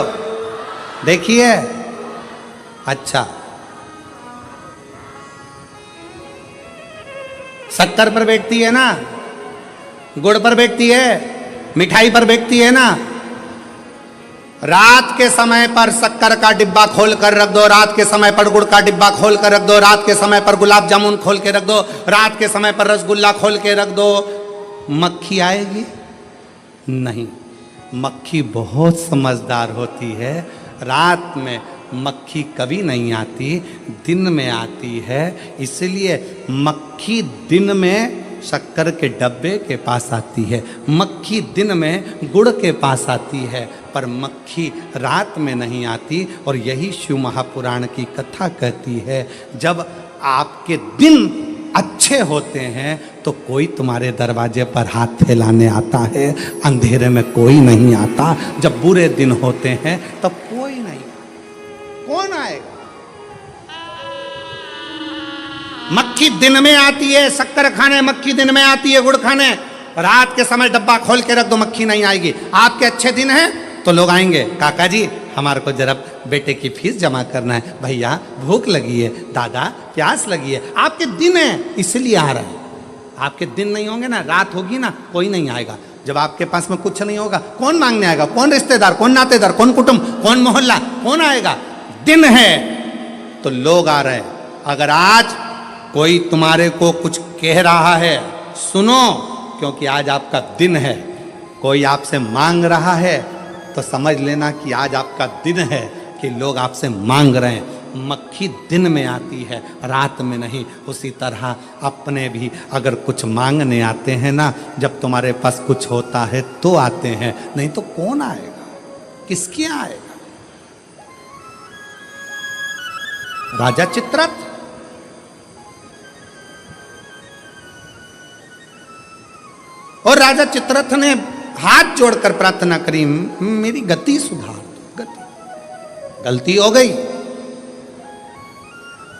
देखी है? अच्छा, शक्कर पर बैठती है ना, गुड़ पर बैठती है, मिठाई पर बैठती है ना। रात के समय पर शक्कर का डिब्बा खोल कर रख दो, रात के समय पर गुड़ का डिब्बा खोल कर रख दो, रात के समय पर गुलाब जामुन खोल के रख दो, रात के समय पर रसगुल्ला खोल के रख दो, मक्खी आएगी? नहीं। मक्खी बहुत समझदार होती है। रात में मक्खी कभी नहीं आती, दिन में आती है। इसलिए मक्खी दिन में शक्कर के डब्बे के पास आती है, मक्खी दिन में गुड़ के पास आती है, पर मक्खी रात में नहीं आती। और यही शिव महापुराण की कथा कहती है, जब आपके दिन अच्छे होते हैं तो कोई तुम्हारे दरवाजे पर हाथ फैलाने आता है, अंधेरे में कोई नहीं आता। जब बुरे दिन होते हैं तब कोई नहीं, कौन आएगा? मक्खी दिन में आती है, शक्कर खाने मक्खी दिन में आती है, गुड़ खाने। रात के समय डब्बा खोल के रख दो, मक्खी नहीं आएगी। आपके अच्छे दिन हैं तो लोग आएंगे, काका जी हमारे को जरा बेटे की फीस जमा करना है, भैया भूख लगी है, दादा प्यास लगी है। आपके दिन है इसलिए आ रहा है। आपके दिन नहीं होंगे ना, रात होगी ना, कोई नहीं आएगा। जब आपके पास में कुछ नहीं होगा, कौन मांगने आएगा? कौन रिश्तेदार, कौन नातेदार, कौन कुटुंब, कौन मोहल्ला, कौन आएगा? दिन है तो लोग आ रहे हैं। अगर आज कोई तुम्हारे को कुछ कह रहा है, सुनो, क्योंकि आज आपका दिन है। कोई आपसे मांग रहा है तो समझ लेना कि आज आपका दिन है कि लोग आपसे मांग रहे हैं। मक्खी दिन में आती है, रात में नहीं। उसी तरह अपने भी अगर कुछ मांगने आते हैं ना, जब तुम्हारे पास कुछ होता है तो आते हैं, नहीं तो कौन आएगा, किसके आएगा। राजा चित्ररथ और राजा चित्ररथ ने हाथ जोड़कर प्रार्थना करी, मेरी गति सुधार दो, गति, गलती हो गई,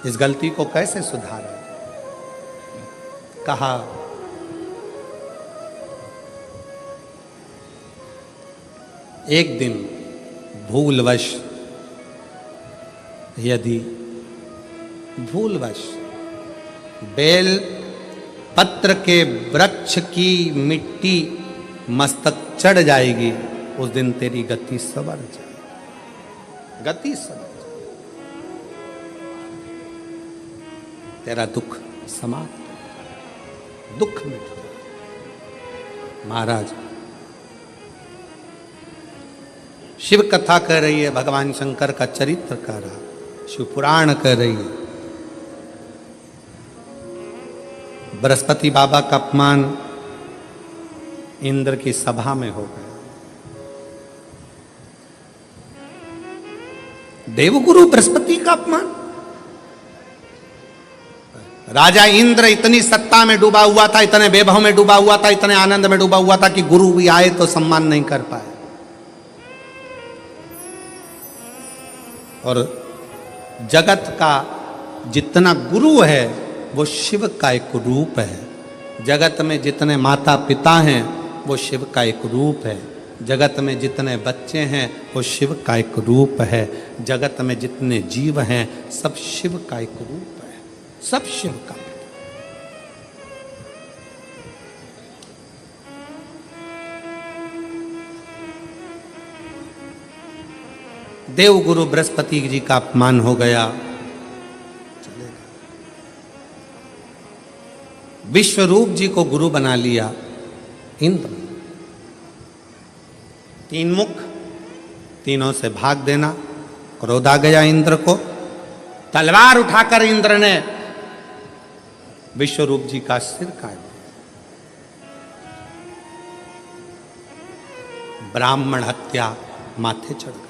इस गलती को कैसे सुधारें। कहा एक दिन भूलवश, यदि भूलवश बेल पत्र के वृक्ष की मिट्टी मस्तक चढ़ जाएगी, उस दिन तेरी गति सवर जाएगी, गति सवर, तेरा दुख समाप्त, दुख मिट जाए। महाराज शिव कथा कह रही है, भगवान शंकर का चरित्र कह रहा, शिव पुराण कह रही है। बृहस्पति बाबा का अपमान इंद्र की सभा में हो गया। देवगुरु बृहस्पति का अपमान। राजा इंद्र इतनी सत्ता में डूबा हुआ था, इतने वैभव में डूबा हुआ था, इतने आनंद में डूबा हुआ था कि गुरु भी आए तो सम्मान नहीं कर पाए। और जगत का जितना गुरु है वो शिव का एक रूप है। जगत में जितने माता पिता हैं वो शिव का एक रूप है। जगत में जितने बच्चे हैं वो शिव का एक रूप है। जगत में जितने जीव हैं सब शिव का एक रूप है, सब शिव का। देवगुरु बृहस्पति जी का अपमान हो गया, चलेगा। विश्वरूप जी को गुरु बना लिया इंद्र। तीन मुख, तीनों से भाग देना। क्रोध आ गया इंद्र को, तलवार उठाकर इंद्र ने विश्वरूप जी का सिर काट दिया। ब्राह्मण हत्या माथे चढ़ गई।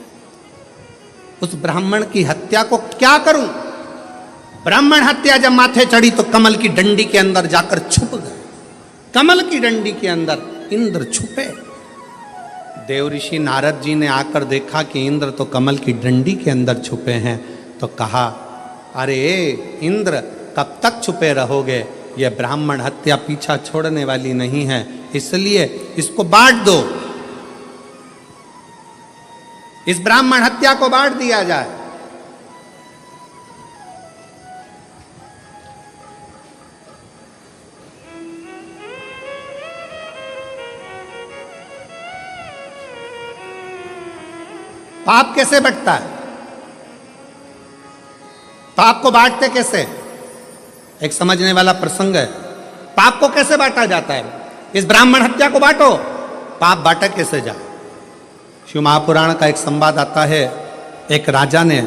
उस ब्राह्मण की हत्या को क्या करूं? ब्राह्मण हत्या जब माथे चढ़ी तो कमल की डंडी के अंदर जाकर छुप गए। कमल की डंडी के अंदर इंद्र छुपे। देव ऋषि नारद जी ने आकर देखा कि इंद्र तो कमल की डंडी के अंदर छुपे हैं, तो कहा, अरे इंद्र कब तक छुपे रहोगे? यह ब्राह्मण हत्या पीछा छोड़ने वाली नहीं है, इसलिए इसको बांट दो, इस ब्राह्मण हत्या को बांट दिया जाए। पाप कैसे बंटता है? पाप को बांटते कैसे? एक समझने वाला प्रसंग है। पाप को कैसे बांटा जाता है? इस ब्राह्मण हत्या को बांटो, पाप बांटा कैसे जाए? शिव महापुराण का एक संवाद आता है। एक राजा ने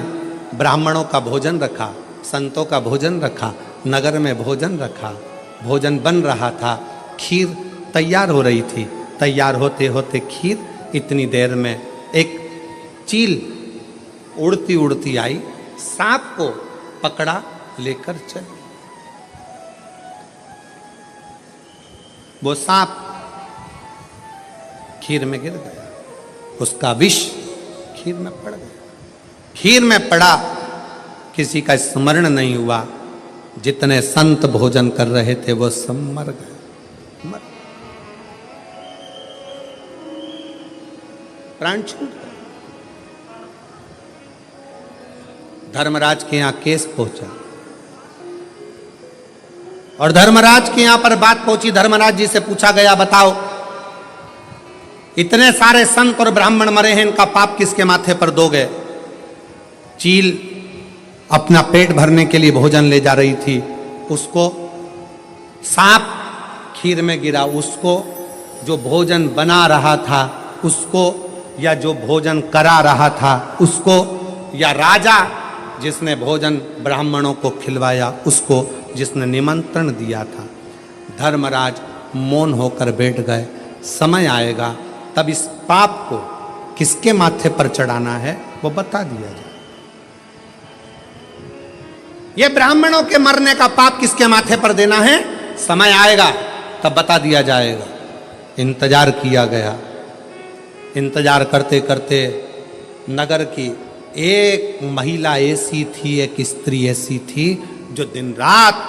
ब्राह्मणों का भोजन रखा, संतों का भोजन रखा, नगर में भोजन रखा, भोजन बन रहा था, खीर तैयार हो रही थी। तैयार होते होते खीर, इतनी देर में एक चील उड़ती उड़ती आई, सांप को पकड़ा, लेकर चली। वो सांप खीर में गिर गया, उसका विष खीर में पड़ गया। खीर में पड़ा, किसी का स्मरण नहीं हुआ। जितने संत भोजन कर रहे थे वो सब मर गए, प्राण छूट गए। धर्मराज के यहां केस पहुंचा और धर्मराज के यहां पर बात पहुंची। धर्मराज जी से पूछा गया, बताओ, इतने सारे संत और ब्राह्मण मरे हैं, इनका पाप किसके माथे पर दोगे? चील अपना पेट भरने के लिए भोजन ले जा रही थी, उसको, सांप खीर में गिरा उसको, जो भोजन बना रहा था उसको, या जो भोजन करा रहा था उसको, या राजा जिसने भोजन ब्राह्मणों को खिलवाया उसको, जिसने निमंत्रण दिया था। धर्मराज मौन होकर बैठ गए। समय आएगा तब इस पाप को किसके माथे पर चढ़ाना है वो बता दिया जाए। ये ब्राह्मणों के मरने का पाप किसके माथे पर देना है, समय आएगा तब बता दिया जाएगा। इंतजार किया गया। इंतजार करते करते नगर की एक महिला ऐसी थी, एक स्त्री ऐसी थी जो दिन रात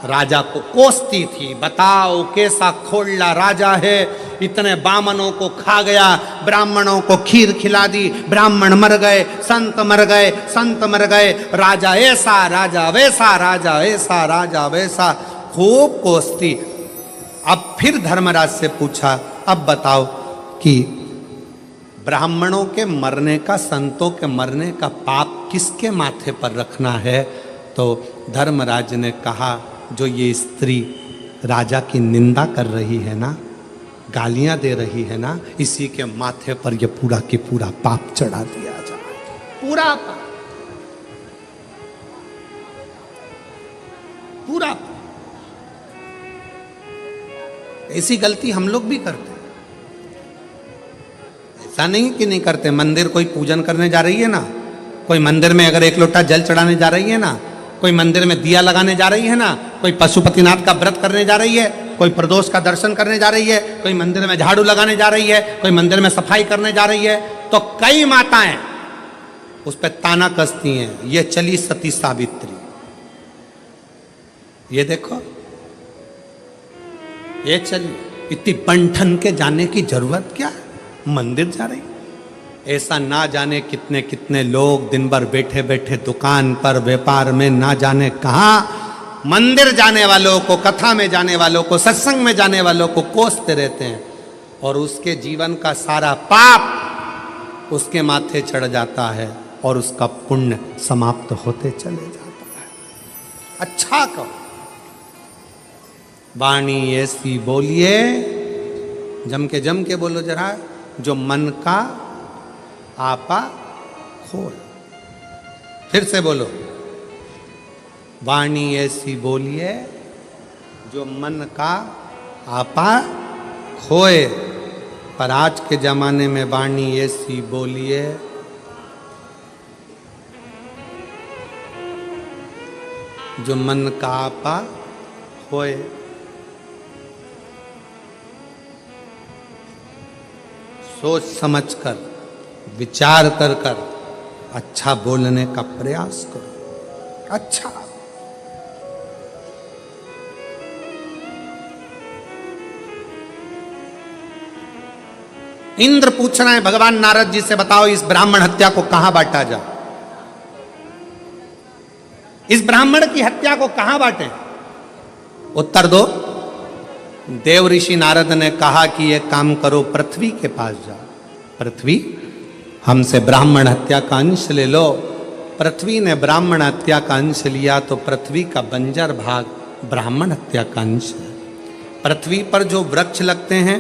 राजा को कोसती थी। बताओ कैसा खोलना राजा है, इतने बामनों को खा गया, ब्राह्मणों को खीर खिला दी, ब्राह्मण मर गए, संत मर गए, संत मर गए, राजा ऐसा, राजा वैसा, राजा ऐसा, राजा वैसा, खूब कोसती। अब फिर धर्मराज से पूछा, अब बताओ कि ब्राह्मणों के मरने का, संतों के मरने का पाप किसके माथे पर रखना है। तो धर्मराज ने कहा, जो ये स्त्री राजा की निंदा कर रही है ना, गालियां दे रही है ना, इसी के माथे पर ये पूरा की पूरा पाप चढ़ा दिया जाए। पूरा पाप, पूरा पाप। ऐसी गलती हम लोग भी करते हैं। ऐसा नहीं कि नहीं करते। मंदिर कोई पूजन करने जा रही है ना, कोई मंदिर में अगर एक लोटा जल चढ़ाने जा रही है ना, कोई मंदिर में दिया लगाने जा रही है ना, कोई पशुपतिनाथ का व्रत करने जा रही है, कोई प्रदोष का दर्शन करने जा रही है, कोई मंदिर में झाड़ू लगाने जा रही है, कोई मंदिर में सफाई करने जा रही है, तो कई माताएं उस पर ताना कसती हैं, ये चली सती सावित्री। ये देखो, ये चली, इतनी बंठन के जाने की जरूरत क्या है, मंदिर जा रही। ऐसा ना जाने कितने कितने लोग दिन भर बैठे बैठे दुकान पर, व्यापार में, ना जाने कहां मंदिर जाने वालों को, कथा में जाने वालों को, सत्संग में जाने वालों को कोसते रहते हैं, और उसके जीवन का सारा पाप उसके माथे चढ़ जाता है और उसका पुण्य समाप्त होते चले जाता है। अच्छा कहो, वाणी ऐसी बोलिए, जम के बोलो जरा, जो मन का आपा खोल। फिर से बोलो, वाणी ऐसी बोलिए जो मन का आपा खोए। पर आज के जमाने में वाणी ऐसी बोलिए जो मन का आपा खोए। सोच समझकर, विचार कर कर अच्छा बोलने का प्रयास करो। अच्छा, इंद्र पूछ रहे हैं भगवान नारद जी से, बताओ इस ब्राह्मण हत्या को कहां बांटा जाए, इस ब्राह्मण की हत्या को कहां बांटे। उत्तर दो। देव ऋषि नारद ने कहा कि ये काम करो, पृथ्वी के पास जाओ। पृथ्वी, हमसे ब्राह्मण हत्या का अंश ले लो। पृथ्वी ने ब्राह्मण हत्या का अंश लिया तो पृथ्वी का बंजर भाग ब्राह्मण हत्या का अंश है। पृथ्वी पर जो वृक्ष लगते हैं,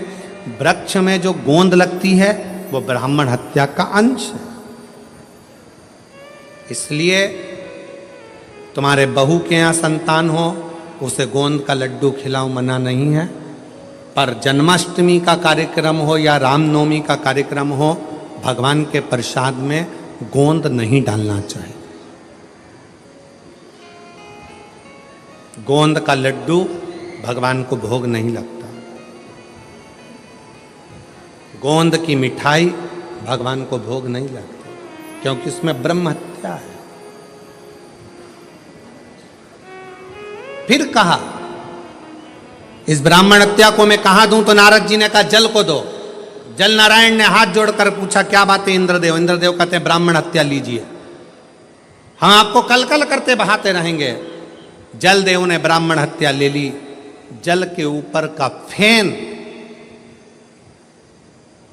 वृक्ष में जो गोंद लगती है वो ब्राह्मण हत्या का अंश है। इसलिए तुम्हारे बहू के यहाँ संतान हो, उसे गोंद का लड्डू खिलाओ, मना नहीं है। पर जन्माष्टमी का कार्यक्रम हो या रामनवमी का कार्यक्रम हो, भगवान के प्रसाद में गोंद नहीं डालना चाहिए। गोंद का लड्डू भगवान को भोग नहीं लगता। गोंद की मिठाई भगवान को भोग नहीं लगती, क्योंकि उसमें ब्रह्म हत्या है। फिर कहा, इस ब्राह्मण हत्या को मैं कहां दूं, तो नारद जी ने कहा जल को दो। जल नारायण ने हाथ जोड़कर पूछा, क्या बात है इंद्रदेव। इंद्रदेव कहते हैं ब्राह्मण हत्या लीजिए, हम आपको कल कल करते बहाते रहेंगे। जल देव ने ब्राह्मण हत्या ले ली। जल के ऊपर का फेन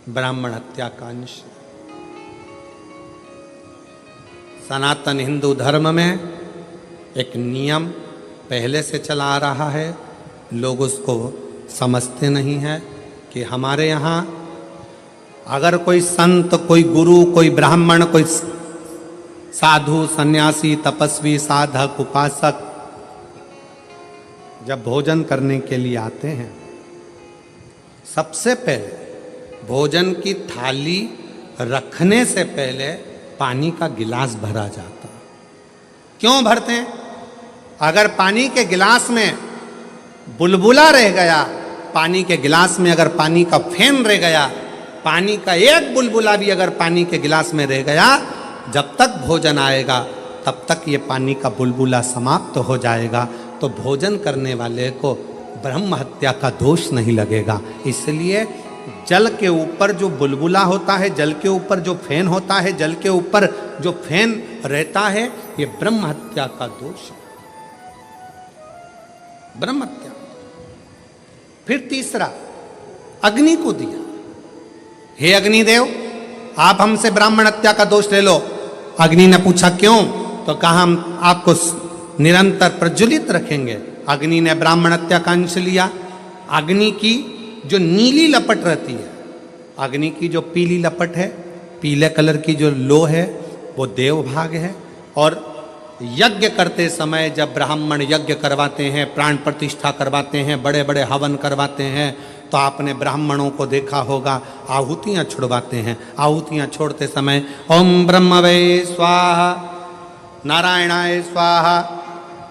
ब्राह्मण हत्या का अंश। सनातन हिंदू धर्म में एक नियम पहले से चला आ रहा है, लोग उसको समझते नहीं है कि हमारे यहाँ अगर कोई संत, कोई गुरु, कोई ब्राह्मण, कोई साधु, सन्यासी, तपस्वी, साधक, उपासक जब भोजन करने के लिए आते हैं, सबसे पहले भोजन की थाली रखने से पहले पानी का गिलास भरा जाता। क्यों भरते हैं? अगर पानी के गिलास में बुलबुला रह गया, पानी के गिलास में अगर पानी का फेन रह गया, पानी का एक बुलबुला भी अगर पानी के गिलास में रह गया, जब तक भोजन आएगा तब तक ये पानी का बुलबुला समाप्त हो जाएगा, तो भोजन करने वाले को ब्रह्म हत्या का दोष नहीं लगेगा। इसलिए जल के ऊपर जो बुलबुला होता है, जल के ऊपर जो फैन होता है, जल के ऊपर जो फैन रहता है, ये ब्रह्म हत्या का दोष है, ब्रह्म हत्या। फिर तीसरा, अग्नि को दिया, हे अग्निदेव आप हमसे ब्राह्मण हत्या का दोष ले लो। अग्नि ने पूछा क्यों? तो कहा हम आपको निरंतर प्रज्वलित रखेंगे। अग्नि ने ब्राह्मण हत्या का अंश लिया। अग्नि की जो नीली लपट रहती है, अग्नि की जो पीली लपट है, पीले कलर की जो लो है, वो देव भाग है। और यज्ञ करते समय जब ब्राह्मण यज्ञ करवाते हैं, प्राण प्रतिष्ठा करवाते हैं, बड़े बड़े हवन करवाते हैं, तो आपने ब्राह्मणों को देखा होगा आहुतियाँ छोड़वाते हैं। आहुतियाँ छोड़ते समय ओम ब्रह्मवे स्वाहा, नारायणाय स्वाहा,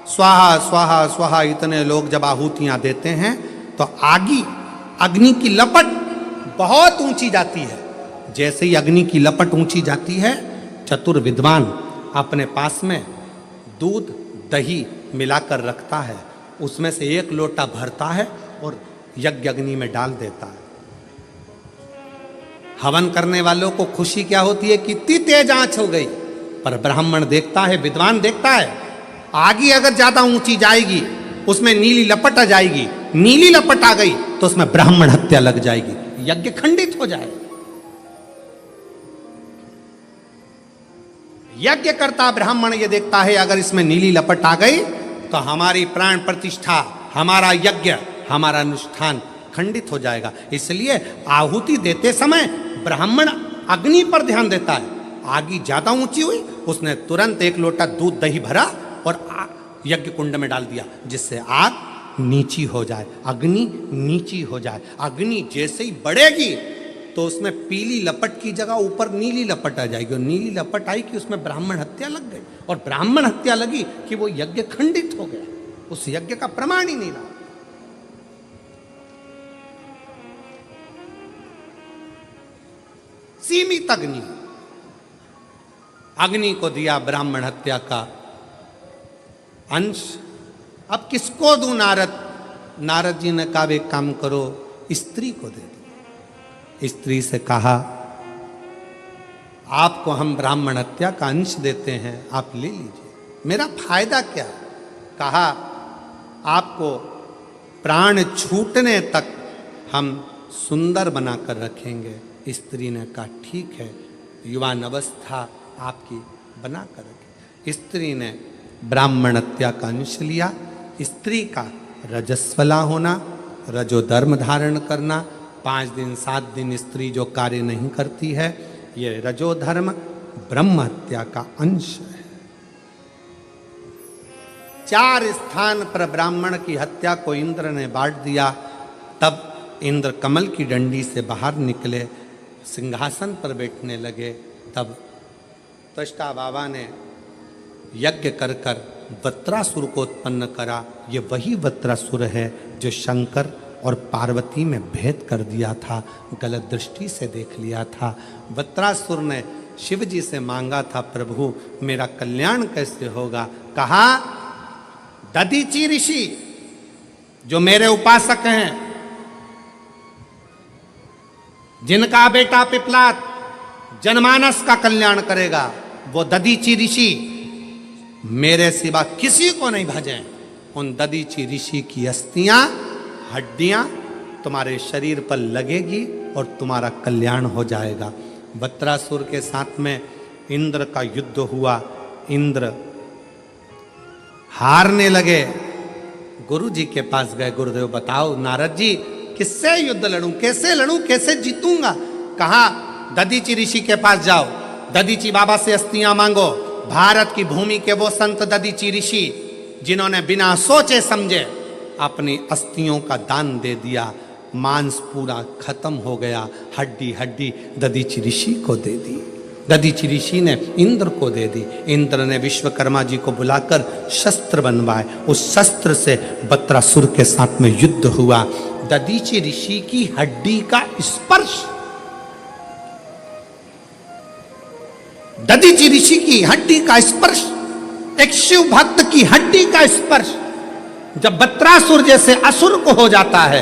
स्वाहा स्वाहा स्वाहा, इतने लोग जब आहुतियाँ देते हैं तो आगे अग्नि की लपट बहुत ऊंची जाती है। जैसे ही अग्नि की लपट ऊंची जाती है, चतुर विद्वान अपने पास में दूध दही मिलाकर रखता है, उसमें से एक लोटा भरता है और यज्ञ अग्नि में डाल देता है। हवन करने वालों को खुशी क्या होती है, कितनी तेज आंच हो गई। पर ब्राह्मण देखता है, विद्वान देखता है, आगे अगर ज्यादा ऊंची जाएगी, उसमें नीली लपट आ जाएगी, नीली लपट आ गई तो उसमें ब्राह्मण हत्या लग जाएगी, यज्ञ खंडित हो जाएगा। यज्ञ करता ब्राह्मण ये देखता है अगर इसमें नीली लपट आ गई तो हमारी प्राण प्रतिष्ठा, हमारा यज्ञ, हमारा अनुष्ठान खंडित हो जाएगा। इसलिए आहुति देते समय ब्राह्मण अग्नि पर ध्यान देता है। आगे ज्यादा ऊंची हुई, उसने तुरंत एक लोटा दूध दही भरा और यज्ञ कुंड में डाल दिया, जिससे आग नीची हो जाए, अग्नि नीची हो जाए। अग्नि जैसे ही बढ़ेगी तो उसमें पीली लपट की जगह ऊपर नीली लपट आ जाएगी, और नीली लपट आई कि उसमें ब्राह्मण हत्या लग गई, और ब्राह्मण हत्या लगी कि वो यज्ञ खंडित हो गया, उस यज्ञ का प्रमाण ही नहीं रहा। सीमित अग्नि, अग्नि को दिया ब्राह्मण हत्या का अंश। अब किसको दूं नारद? नारद जी ने कहा एक काम करो, स्त्री को दे दो। स्त्री से कहा आपको हम ब्राह्मण हत्या का अंश देते हैं, आप ले लीजिए, मेरा फायदा क्या? कहा आपको प्राण छूटने तक हम सुंदर बनाकर रखेंगे। स्त्री ने कहा ठीक है, युवान अवस्था आपकी बना कर रखे। स्त्री ने ब्राह्मण हत्या का अंश लिया। स्त्री का रजस्वला होना, रजोधर्म धारण करना, 5 दिन 7 दिन स्त्री जो कार्य नहीं करती है, ये रजोधर्म ब्रह्म हत्या का अंश है। 4 स्थान पर ब्राह्मण की हत्या को इंद्र ने बांट दिया। तब इंद्र कमल की डंडी से बाहर निकले, सिंहासन पर बैठने लगे। तब त्वष्टा बाबा ने यज्ञ कर कर वत्रासुर को उत्पन्न करा। ये वही वत्रासुर है जो शंकर और पार्वती में भेद कर दिया था, गलत दृष्टि से देख लिया था। वत्रासुर ने शिव जी से मांगा था, प्रभु मेरा कल्याण कैसे होगा? कहा दधीचि ऋषि जो मेरे उपासक हैं, जिनका बेटा पिपलाद जनमानस का कल्याण करेगा, वो दधीचि ऋषि मेरे सिवा किसी को नहीं भजें। उन दधीचि ऋषि की अस्थियां, हड्डियां तुम्हारे शरीर पर लगेगी और तुम्हारा कल्याण हो जाएगा। वत्रासुर के साथ में इंद्र का युद्ध हुआ। इंद्र हारने लगे, गुरु जी के पास गए, गुरुदेव बताओ नारद जी किससे युद्ध लड़ूं, कैसे जीतूंगा। कहा दधीचि ऋषि के पास जाओ, दधीचि बाबा से अस्थियां मांगो। भारत की भूमि के वो संत दधीचि ऋषि जिन्होंने बिना सोचे समझे अपनी अस्थियों का दान दे दिया, मांस पूरा खत्म हो गया, हड्डी हड्डी दधीचि ऋषि को दे दी। दधीचि ऋषि ने इंद्र को दे दी। इंद्र ने विश्वकर्मा जी को बुलाकर शस्त्र बनवाए, उस शस्त्र से बत्रासुर के साथ में युद्ध हुआ। दधीचि ऋषि की हड्डी का स्पर्श, दधीचि ऋषि की हड्डी का स्पर्श, एक शिव भक्त की हड्डी का स्पर्श जब बत्रासुर जैसे असुर को हो जाता है,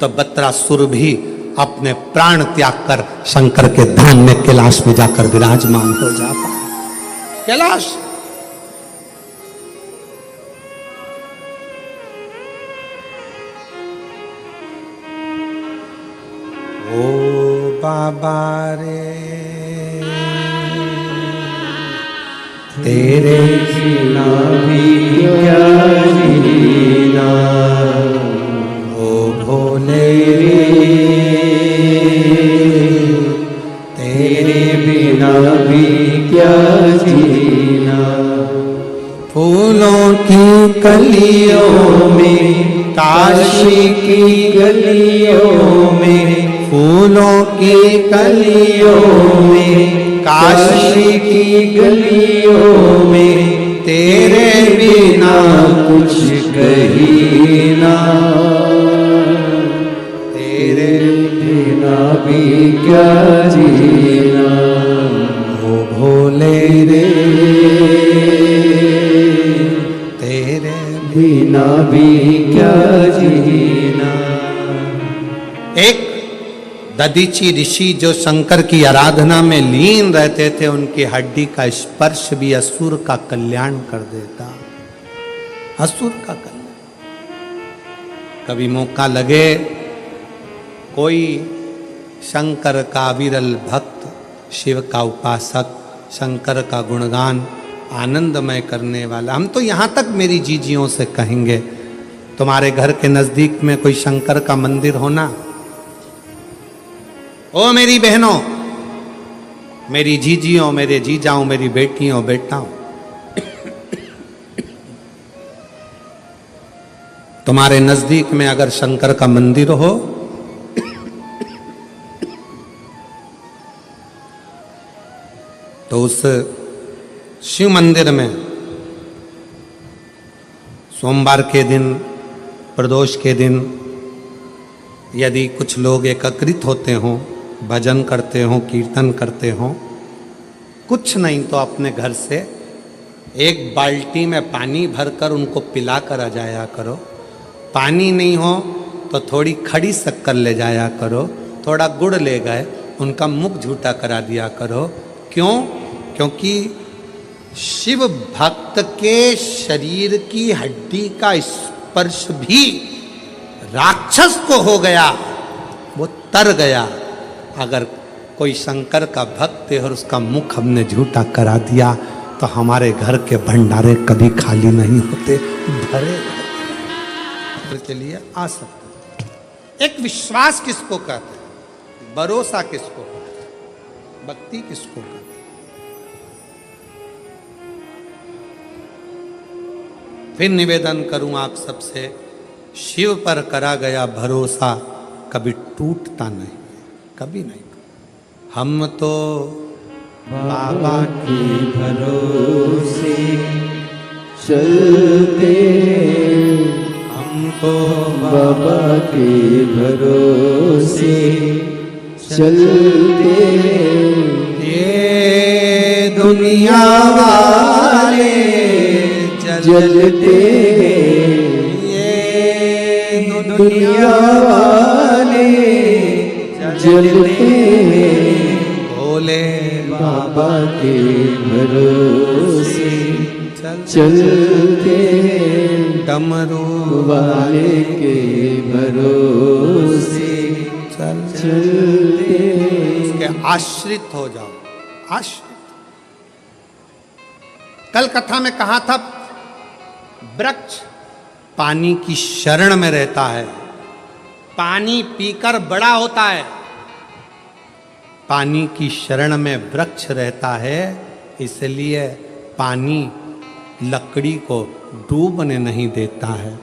तो बत्रासुर भी अपने प्राण त्याग कर शंकर के धाम में कैलाश में जाकर विराजमान हो जाता है। कैलाश ओ बाबा रे तेरे बिना भी क्या जीना, ओ भोले तेरे बिना भी क्या जीना। फूलों की कलियों में, काशी की गलियों में, फूलों की कलियों में, काशी की गलियों में, तेरे बिना कुछ कहीं ना, तेरे बिना भी क्या जीना। ओ भोले रे तेरे बिना भी क्या जीना। एक दधीचि ऋषि जो शंकर की आराधना में लीन रहते थे, उनकी हड्डी का स्पर्श भी असुर का कल्याण कर देता, असुर का कल्याण। कभी मौका लगे कोई शंकर का विरल भक्त, शिव का उपासक, शंकर का गुणगान आनंदमय करने वाला, हम तो यहाँ तक मेरी जीजियों से कहेंगे, तुम्हारे घर के नजदीक में कोई शंकर का मंदिर होना, ओ मेरी बहनों, मेरी जीजियों, मेरे जीजाओं, मेरी बेटियों, बेटाओं, तुम्हारे नजदीक में अगर शंकर का मंदिर हो तो उस शिव मंदिर में सोमवार के दिन, प्रदोष के दिन यदि कुछ लोग एकत्रित होते हों, भजन करते हों, कीर्तन करते हों, कुछ नहीं तो अपने घर से एक बाल्टी में पानी भरकर उनको पिला कर आ जाया करो। पानी नहीं हो तो थोड़ी खड़ी शक्कर ले जाया करो, थोड़ा गुड़ ले गए, उनका मुख झूठा करा दिया करो। क्यों? क्योंकि शिव भक्त के शरीर की हड्डी का स्पर्श भी राक्षस को हो गया, वो तर गया। अगर कोई शंकर का भक्त है और उसका मुख हमने झूठा करा दिया तो हमारे घर के भंडारे कभी खाली नहीं होते, भरे के लिए आ सकते। एक विश्वास किसको कहते हैं, भरोसा किसको कहते हैं, भक्ति किसको कहते हैं। फिर निवेदन करूं आप सबसे, शिव पर करा गया भरोसा कभी टूटता नहीं, कभी नहीं। हम तो बाबा के भरोसे चलते, हम तो बाबा के भरोसे चलते। ये दुनिया वाले जलते, ये दुनिया वाले जलते, भोले बाबा के भरोसे चलते, डमरू वाले के भरोसे चलते। उसके आश्रित हो जाओ, आश्रित। कल कथा में कहा था, वृक्ष पानी की शरण में रहता है, पानी पीकर बड़ा होता है, पानी की शरण में वृक्ष रहता है, इसलिए पानी लकड़ी को डूबने नहीं देता है।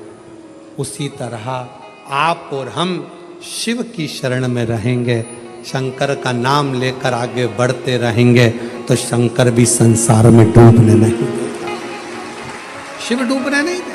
उसी तरह आप और हम शिव की शरण में रहेंगे, शंकर का नाम लेकर आगे बढ़ते रहेंगे, तो शंकर भी संसार में डूबने नहीं देता। शिव डूबने नहीं देता।